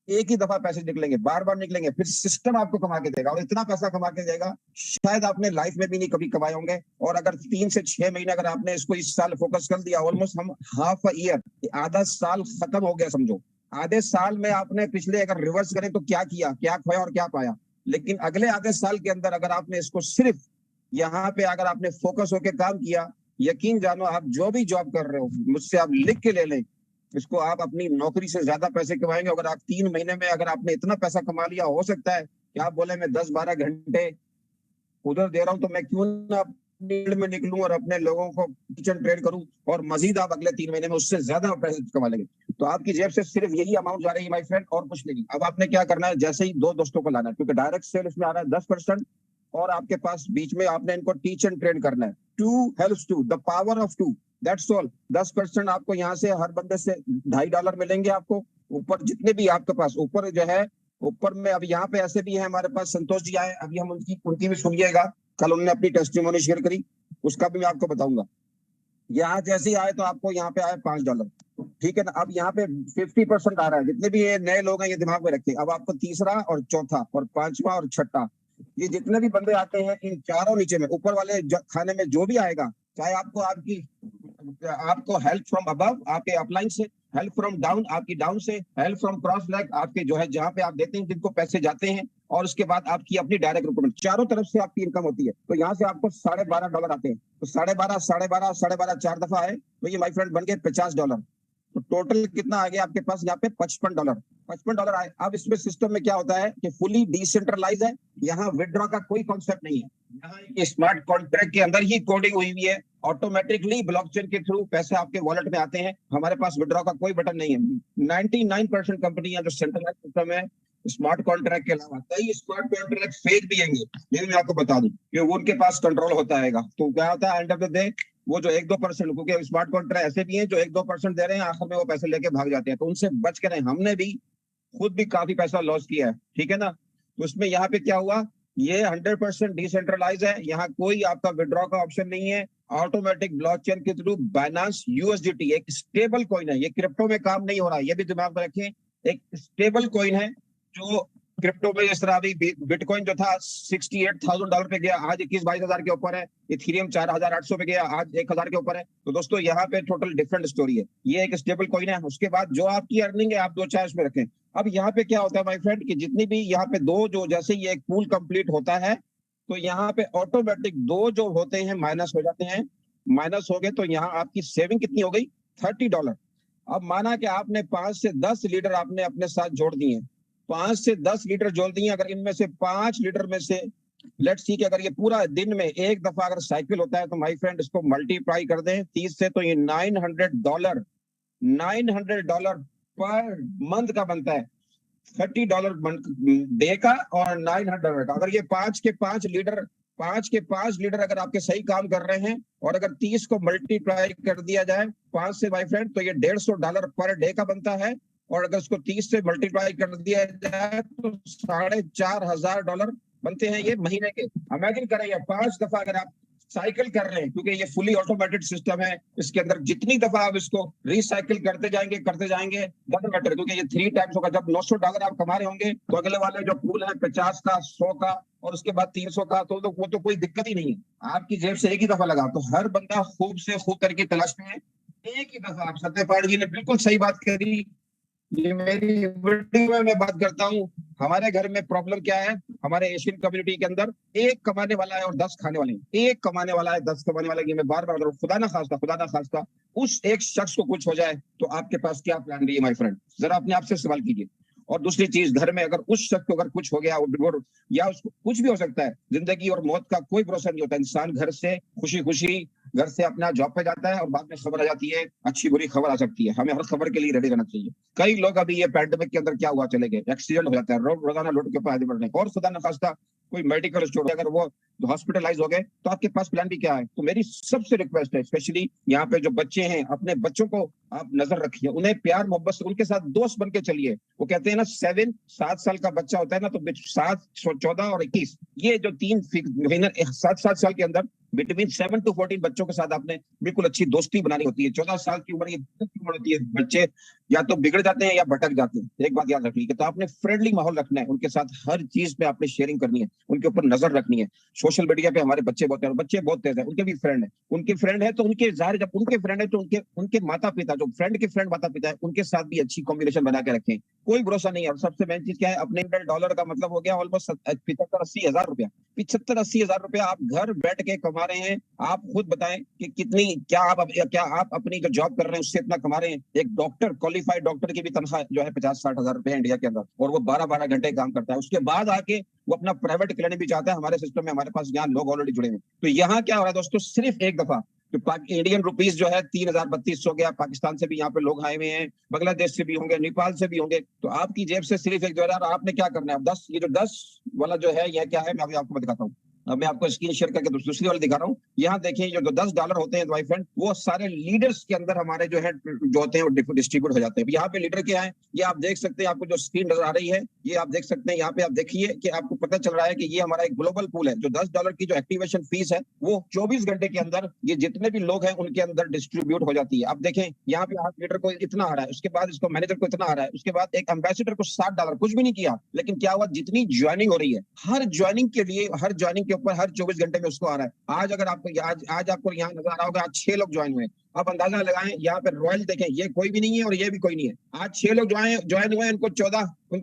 एक ही दफा पैसे निकलेंगे, बार बार निकलेंगे। फिर सिस्टम आपको कमा के देगा और इतना पैसा कमा के देगा शायद आपने लाइफ में भी नहीं कभी कमाए होंगे। और अगर 3 से 6 महीने अगर आपने इसको इस साल फोकस कर दिया, ऑलमोस्ट हम हाफ अ ईयर, आधा साल खत्म हो गया समझो। आधे साल में आपने पिछले अगर रिवर्स करें तो क्या किया, क्या खोया और क्या पाया। लेकिन अगले आधे साल के अंदर अगर आपने इसको सिर्फ यहाँ पे अगर आपने फोकस होकर काम किया, यकीन जानो आप जो भी जॉब कर रहे हो, मुझसे आप लिख के ले लें, इसको आप अपनी नौकरी से ज्यादा पैसे कमाएंगे। अगर आप 3 महीने में अगर आपने इतना पैसा कमा लिया, हो सकता है कि आप बोले मैं 10-12 घंटे उधर दे रहा हूं तो मैं क्यों ना फील्ड में निकलूं और अपने लोगों को किचन ट्रेड करूं और मजीद आप अगले 3 महीने में उससे ज्यादा पैसे कमा लेंगे। तो आपकी जेब से सिर्फ यही अमाउंट जा रही है माय फ्रेंड, और कुछ नहीं। अब आपने क्या करना है, जैसे ही 2 दोस्तों को लाना है, क्योंकि डायरेक्ट सेल इसमें आ रहा है 10% और आपके पास बीच में आपने इनको टीच एंड ट्रेन करना है। 2 helps 2, the power of 2, that's all. 10% आपको यहाँ से हर बंदे से $2.5 मिलेंगे आपको। ऊपर जितने भी आपके पास ऊपर जो है, ऊपर में अब यहाँ पे ऐसे भी है हमारे पास, संतोष जी आए, अभी हम उनकी भी सुनिएगा। कल उन्होंने अपनी टेस्टिमोनी शेयर करी, उसका भी मैं आपको बताऊंगा। यहाँ जैसे ही आए तो आपको यहाँ पे आए $5, ठीक है ना। अब यहाँ पे 50% आ रहा है। जितने भी ये नए लोग हैं ये दिमाग में रखें। अब आपको तीसरा और चौथा और 5वां और 6ठा, ये जितने भी बंदे आते हैं इन चारों नीचे में ऊपर वाले खाने में जो भी आएगा, चाहे आपको हेल्प फ्रॉम अबव, आपके अपलाइन से, हेल्प फ्रॉम डाउन, आपकी डाउन से, हेल्प फ्रॉम क्रॉस लेग, आपके जो है जहां पे आप देते हैं जिनको पैसे जाते हैं, और उसके बाद आपकी अपनी डायरेक्ट रिक्रूटमेंट, चारों तरफ से आपकी इनकम होती है। तो यहाँ से आपको $12.5 आते हैं। तो 12.5 4 दफा आए तो ये माय फ्रेंड बन गए $50। तो टोटल कितना आ गया आपके पास यहाँ पे? $55 आए। अब इसमें सिस्टम में क्या होता है कि फुली डिसेंट्रलाइज है, यहाँ विड्रॉ का कोई कॉन्सेप्ट नहीं है। यहाँ स्मार्ट कॉन्ट्रैक्ट के अंदर ही कोडिंग हुई हुई है, ऑटोमेटिकली ब्लॉकचेन के थ्रू पैसे आपके वॉलेट में आते हैं। हमारे पास विड्रॉ का कोई बटन नहीं है। 99% कंपनियां जो सेंट्रलाइज सिस्टम है स्मार्ट कॉन्ट्रैक्ट के अलावा, कई स्मार्ट कॉन्ट्रैक्ट फेक भी आएंगे, ये मैं आपको बता दूं कि वो उनके पास कंट्रोल होता है। तो क्या होता है एंड ऑफ द डे, वो जो 1-2%, क्योंकि स्मार्ट कॉन्ट्रैक्ट ऐसे भी हैं जो 1-2% दे रहे हैं, आखिर में वो पैसे लेके भाग जाते हैं। तो उनसे बच के रहें। हमने भी खुद भी काफी पैसा लॉस किया है, ठीक है ना। तो उसमें यहाँ पे क्या हुआ, ये 100% डिसेंट्रलाइज है, यहाँ कोई आपका विड्रॉ का ऑप्शन नहीं है। ऑटोमेटिक ब्लॉकचेन के थ्रू बाइनेंस USDT एक स्टेबल कॉइन है, ये क्रिप्टो में काम नहीं हो रहा है, ये भी दिमाग में रखें। एक स्टेबल कॉइन है जो क्रिप्टो में, इस तरह अभी बिटकॉइन जो था $68,000 पे गया, आज 21-22 हजार के ऊपर है। इथेरियम 4,800 पे गया, आज 1,000 के ऊपर है। तो दोस्तों यहाँ पे टोटल डिफरेंट स्टोरी है। ये एक स्टेबल कॉइन है। उसके बाद जो आपकी अर्निंग है आप 2-4 इसमें रखें। अब यहाँ पे क्या होता है माय फ्रेंड कि जितनी भी यहाँ पे जो जैसे ये एक पूल कंप्लीट होता है तो यहाँ पे ऑटोमेटिक 2 जो होते हैं माइनस हो जाते हैं। माइनस हो गए तो यहाँ आपकी सेविंग कितनी हो गई? $30। अब माना कि आपने 5 से 10 लीटर आपने अपने साथ जोड़ दिए, 5 से 10 लीटर जोड़ दिए। अगर इनमें से 5 लीटर में से लेट्स सी कि अगर ये पूरा दिन में एक दफा अगर साइकिल होता है तो माय फ्रेंड इसको मल्टीप्लाई कर दें 30 से, तो ये $900 पर मंथ का बनता है। $30 डे का और $900 का। अगर ये 5 के 5 लीटर अगर आपके सही काम कर रहे हैं और अगर 30 को मल्टीप्लाई कर दिया जाए 5 से माय फ्रेंड, तो ये $150 पर डे का बनता है। और अगर इसको 30 से मल्टीप्लाई कर दिया जाए तो $4,500 बनते हैं ये महीने के। इमेजिन करें ये 5 दफा अगर आप साइकिल कर रहे हैं, क्योंकि ये फुली ऑटोमेटेड सिस्टम है, इसके अंदर जितनी दफा आप इसको रिसाइकिल करते जाएंगे डबल बेटर, क्योंकि ये 3 टाइम्स होगा। जब $900 आप कमा रहे होंगे तो अगले वाले जो पूल है 50 का, 100 का और उसके बाद 300 का, तो वो तो कोई दिक्कत ही नहीं है। आपकी जेब से एक ही दफा लगा, तो हर बंदा खूब से खूब करके तलाश में है, एक ही दफा। आप सत्यपाल जी ने बिल्कुल सही बात करी। ये मेरी वीडियो में मैं बात करता हूँ। हमारे घर में प्रॉब्लम क्या है, हमारे एशियन कम्युनिटी के अंदर एक कमाने वाला है और 10 खाने वाले हैं। एक कमाने वाला है, 10 कमाने वाले। ये मैं बार बार खुदा ना खास्ता उस एक शख्स को कुछ हो जाए तो आपके पास क्या प्लान भी है माय फ्रेंड, जरा अपने आप से सवाल कीजिए। और दूसरी चीज, घर में अगर उस शख्स को अगर कुछ हो गया या उसको कुछ भी हो सकता है, जिंदगी और मौत का कोई भरोसा नहीं होता। इंसान घर से खुशी खुशी घर से अपना जॉब पे जाता है और बाद में खबर आ जाती है, अच्छी बुरी खबर आ सकती है। हमें हर खबर के लिए रेडी रहना चाहिए। कई लोग अभी ये पैंडेमिक के अंदर क्या हुआ चले गए, एक्सीडेंट हो जाता है, रोजाना रोड के ऊपर आगे बढ़ रहे हैं, और खुदा न खास्ता कोई मेडिकल स्टोर, अगर वो हॉस्पिटलाइज हो गए तो आपके पास प्लान भी क्या है। तो मेरी सबसे रिक्वेस्ट है, स्पेशली यहाँ पे जो बच्चे हैं, अपने बच्चों को आप नजर रखिए, उन्हें प्यार मोहब्बत से उनके साथ दोस्त बन के चलिए। वो कहते हैं ना 7 साल का बच्चा होता है ना, तो 7, 14 और 21, ये जो 7 साल के अंदर बिटवीन 7 to 14 बच्चों के साथ आपने बिल्कुल अच्छी दोस्ती बनानी होती है। 14 साल की उम्र, ये उम्र होती है, बच्चे या तो बिगड़ जाते हैं या भटक जाते हैं। एक बात याद रखनी है, तो आपने फ्रेंडली माहौल रखना है, उनके साथ हर चीज पे आपने शेयरिंग करनी है, उनके ऊपर नजर रखनी है। सोशल मीडिया पे हमारे बच्चे बहुत हैं, बच्चे बहुत तेज है, उनके भी फ्रेंड है, उनके फ्रेंड है तो उनके जाहिर, जब उनके फ्रेंड है तो उनके माता पिता, जो फ्रेंड के फ्रेंड माता पिता है, उनके साथ भी अच्छी कॉम्बिनेशन बना के रखें। कोई भरोसा नहीं है। और सबसे मेन चीज क्या है, अपने $100 का मतलब हो गया ऑलमोस्ट 75-80 हजार रुपया। 75-80 हजार रुपया आप घर बैठ के कमा रहे हैं। आप खुद बताएं कि कितनी, क्या आप अपनी जो जॉब कर रहे हैं उससे इतना कमा रहे हैं। एक डॉक्टर, क्वालिफाइड डॉक्टर की भी तनख्वाह जो है 50-60 हजार रुपया इंडिया के अंदर, और वो 12-12 घंटे काम करता है। उसके बाद आके वो अपना प्राइवेट क्लिनिक भी चाहता है। हमारे सिस्टम में हमारे पास यहाँ लोग ऑलरेडी जुड़े हैं। तो यहाँ क्या हो रहा है दोस्तों, सिर्फ एक दफा इंडियन रुपीस जो है 3032 हो गया। पाकिस्तान से भी यहाँ पे लोग आए हुए हैं, बांग्लादेश से भी होंगे, नेपाल से भी होंगे। तो आपकी जेब से सिर्फ एक $2,000 आपने क्या करना है, 10, ये जो 10 वाला जो है, यह क्या है, मैं अभी आपको दिखाता हूँ। अब मैं आपको स्क्रीन शेयर करके दूसरी वाली दिखा रहा हूँ। यहाँ देखिए, जो $10 होते हैं भाई फ्रेंड, वो सारे लीडर्स के अंदर हमारे जो है जो होते हैं वो डिस्ट्रीब्यूट हो जाते हैं। यहाँ पे लीडर क्या है, ये आप देख सकते हैं, आपको जो स्क्रीन नजर आ रही है, ये आप देख सकते हैं। यहाँ पे आप देखिए कि आपको पता चल रहा है कि ये हमारा एक ग्लोबल पूल है। जो $10 की जो एक्टिवेशन फीस है, वो 24 घंटे के अंदर ये जितने भी लोग हैं उनके अंदर डिस्ट्रीब्यूट हो जाती है। आप देखें, यहाँ पे आप लीडर को इतना आ रहा है, उसके बाद इसको मैनेजर को इतना आ रहा है, उसके बाद एक एम्बेसडर को $60, कुछ भी नहीं किया, लेकिन क्या हुआ, जितनी ज्वाइनिंग हो रही है, हर ज्वाइनिंग के लिए, हर ज्वाइनिंग के ऊपर हर 24 घंटे में उसको आ रहा है। आज अगर आपको आज आपको यहाँ नजर आ रहा होगा, आज 6 लोग ज्वाइन हुए। आप अंदाजा लगाएं, यहाँ पे रॉयल देखें, ये कोई भी नहीं है और ये भी कोई नहीं है। आज 6 लोग ज्वाइन हुए, उनको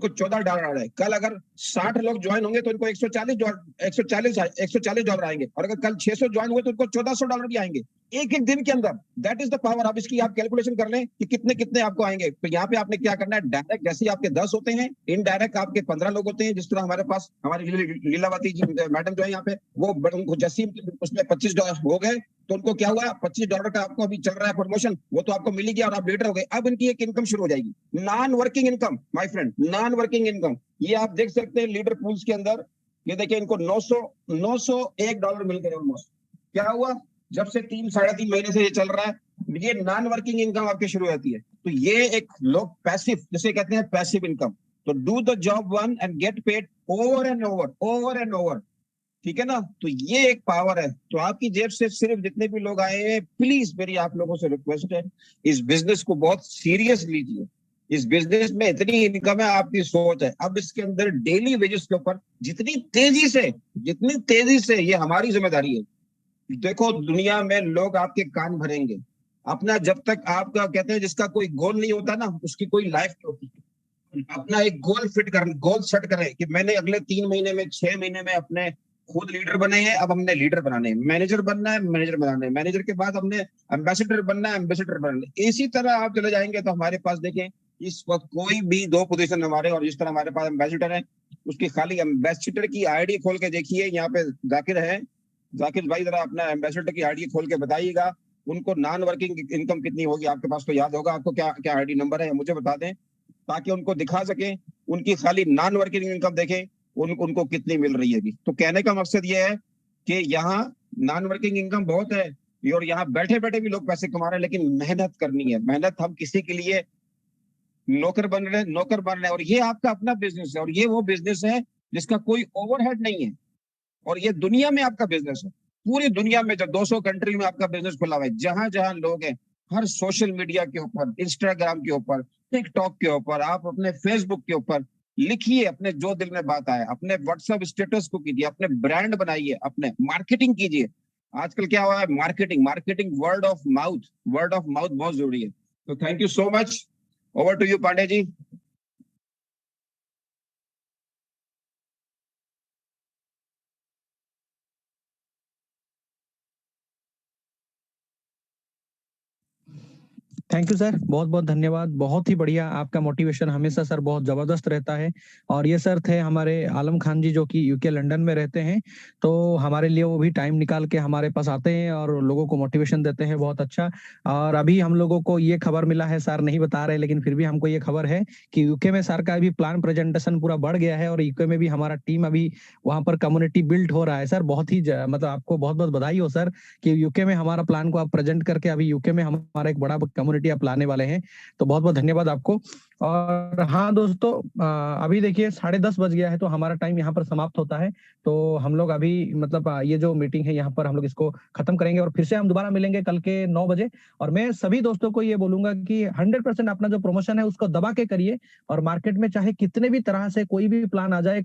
$14 आ रहा है। कल अगर 60 लोग ज्वाइन होंगे तो उनको $140 आएंगे, और अगर कल 600 ज्वाइन हुए तो उनको $1400 भी आएंगे एक दिन के अंदर। That is the power. आप इसकी आप कैलकुलेशन कर लें कि कितने कितने आपको आएंगे। तो यहाँ पे आपने क्या करना है, डायरेक्ट जैसे आपके 10 होते हैं, इनडायरेक्ट आपके 15 लोग होते हैं। जिस तरह हमारे पास हमारी लीलावती जी मैडम जो है यहाँ पे, वो जैसे उसमें $25 हो गए तो उनको क्या हुआ, $25 का आपको अभी चल रहा है प्रमोशन, वो तो आपको मिल गया और आप लीडर हो गए। अब इनकी एक इनकम शुरू हो जाएगी, non working income my friend, non working income. ये आप देख सकते हैं लीडर पूल्स के अंदर, ये देखिए इनको $901 मिल गए ऑलमोस्ट। क्या हुआ, जब से 3-3.5 महीने से ये चल रहा है, ये नॉन वर्किंग इनकम आपकी शुरू हो जाती है। तो ये एक लोग पैसिव, जिसे कहते हैं पैसिव इनकम। तो do the job one and get paid over and over, ठीक है ना। तो ये एक पावर है। तो आपकी जेब से सिर्फ जितने भी लोग आए हैं, प्लीज मेरी आप लोगों से रिक्वेस्ट है, इस बिजनेस को बहुत सीरियस लीजिए। इस बिजनेस में इतनी इनकम है, आपकी सोच है। अब इसके अंदर डेली वेजेस के ऊपर जितनी तेजी से, ये हमारी जिम्मेदारी है। देखो, दुनिया में लोग आपके कान भरेंगे अपना, जब तक आपका कहते हैं जिसका कोई गोल नहीं होता ना, उसकी कोई लाइफ नहीं होती। अपना एक गोल सेट करें कि मैंने अगले 3 महीने में, 6 महीने में अपने खुद लीडर बने हैं, अब हमने लीडर बनाने हैं, मैनेजर बनना है, मैनेजर बनाना है, मैनेजर के बाद हमने एम्बेसडर बनना है, एम्बेसडर बनना है। इसी तरह आप चले जाएंगे तो हमारे पास देखें, इस वक्त कोई भी 2 पोजीशन हमारे, और जिस तरह हमारे पास एम्बेसडर है, उसकी खाली एम्बेसडर की आईडी खोल के देखिए। यहाँ पे जाकिर है, जाकिर भाई जरा अपना एम्बेसडर की आईडी खोल के बताइएगा, उनको नॉन वर्किंग इनकम कितनी होगी। आपके पास तो याद होगा, आपको क्या आईडी नंबर है मुझे बता दें, ताकि उनको दिखा सके, उनकी खाली नॉन वर्किंग इनकम देखें उनको कितनी मिल रही है। तो कहने का मकसद ये है कि यहाँ नॉन वर्किंग इनकम बहुत है, और यहाँ बैठे बैठे भी लोग पैसे कमा रहे हैं, लेकिन मेहनत करनी है। मेहनत, हम किसी के लिए नौकर बन रहे हैं, और ये आपका अपना बिजनेस है, और ये वो बिजनेस है जिसका कोई ओवरहेड नहीं है, और ये दुनिया में आपका बिजनेस है। पूरी दुनिया में, जब 200 कंट्री में आपका बिजनेस खुला हुआ है, जहां जहां लोग हैं, हर सोशल मीडिया के ऊपर, इंस्टाग्राम के ऊपर, टिकटॉक के ऊपर, आप अपने फेसबुक के ऊपर, लिखिए अपने जो दिल में बात आए, अपने व्हाट्सएप स्टेटस को कीजिए, अपने ब्रांड बनाइए, अपने मार्केटिंग कीजिए। आजकल क्या हुआ है, मार्केटिंग वर्ड ऑफ माउथ बहुत जरूरी है। तो thank you so much. Over to you Pandey ji. Thank you sir, बहुत बहुत धन्यवाद। बहुत ही बढ़िया, आपका मोटिवेशन हमेशा सर बहुत जबरदस्त रहता है। और ये सर थे हमारे आलम खान जी, जो कि यूके लंदन में रहते हैं। तो हमारे लिए वो भी टाइम निकाल के हमारे पास आते हैं और लोगों को मोटिवेशन देते हैं, बहुत अच्छा। और अभी हम लोगों को ये खबर मिला है, सर नहीं बता रहे लेकिन फिर भी हमको ये खबर है कि यूके में सर का अभी प्लान प्रेजेंटेशन पूरा बढ़ गया है और यूके में भी हमारा टीम अभी वहाँ पर कम्युनिटी बिल्ड हो रहा है। सर बहुत ही मतलब आपको बहुत बहुत बधाई हो सर कि यूके में हमारा प्लान को आप प्रेजेंट करके अभी यूके में हमारा एक बड़ा कम्युनिटी आप लाने वाले हैं। तो बहुत बहुत धन्यवाद आपको। और हाँ दोस्तों, अभी देखिए 10:30 बज गया है, तो हमारा टाइम यहाँ पर समाप्त होता है। तो हम लोग अभी मतलब ये जो मीटिंग है यहाँ पर हम लोग इसको खत्म करेंगे और फिर से हम दोबारा मिलेंगे कल के 9 बजे। और मैं सभी दोस्तों को ये बोलूंगा कि 100% अपना जो प्रमोशन है उसको दबा के करिए और मार्केट में चाहे कितने भी तरह से कोई भी प्लान आ जाए,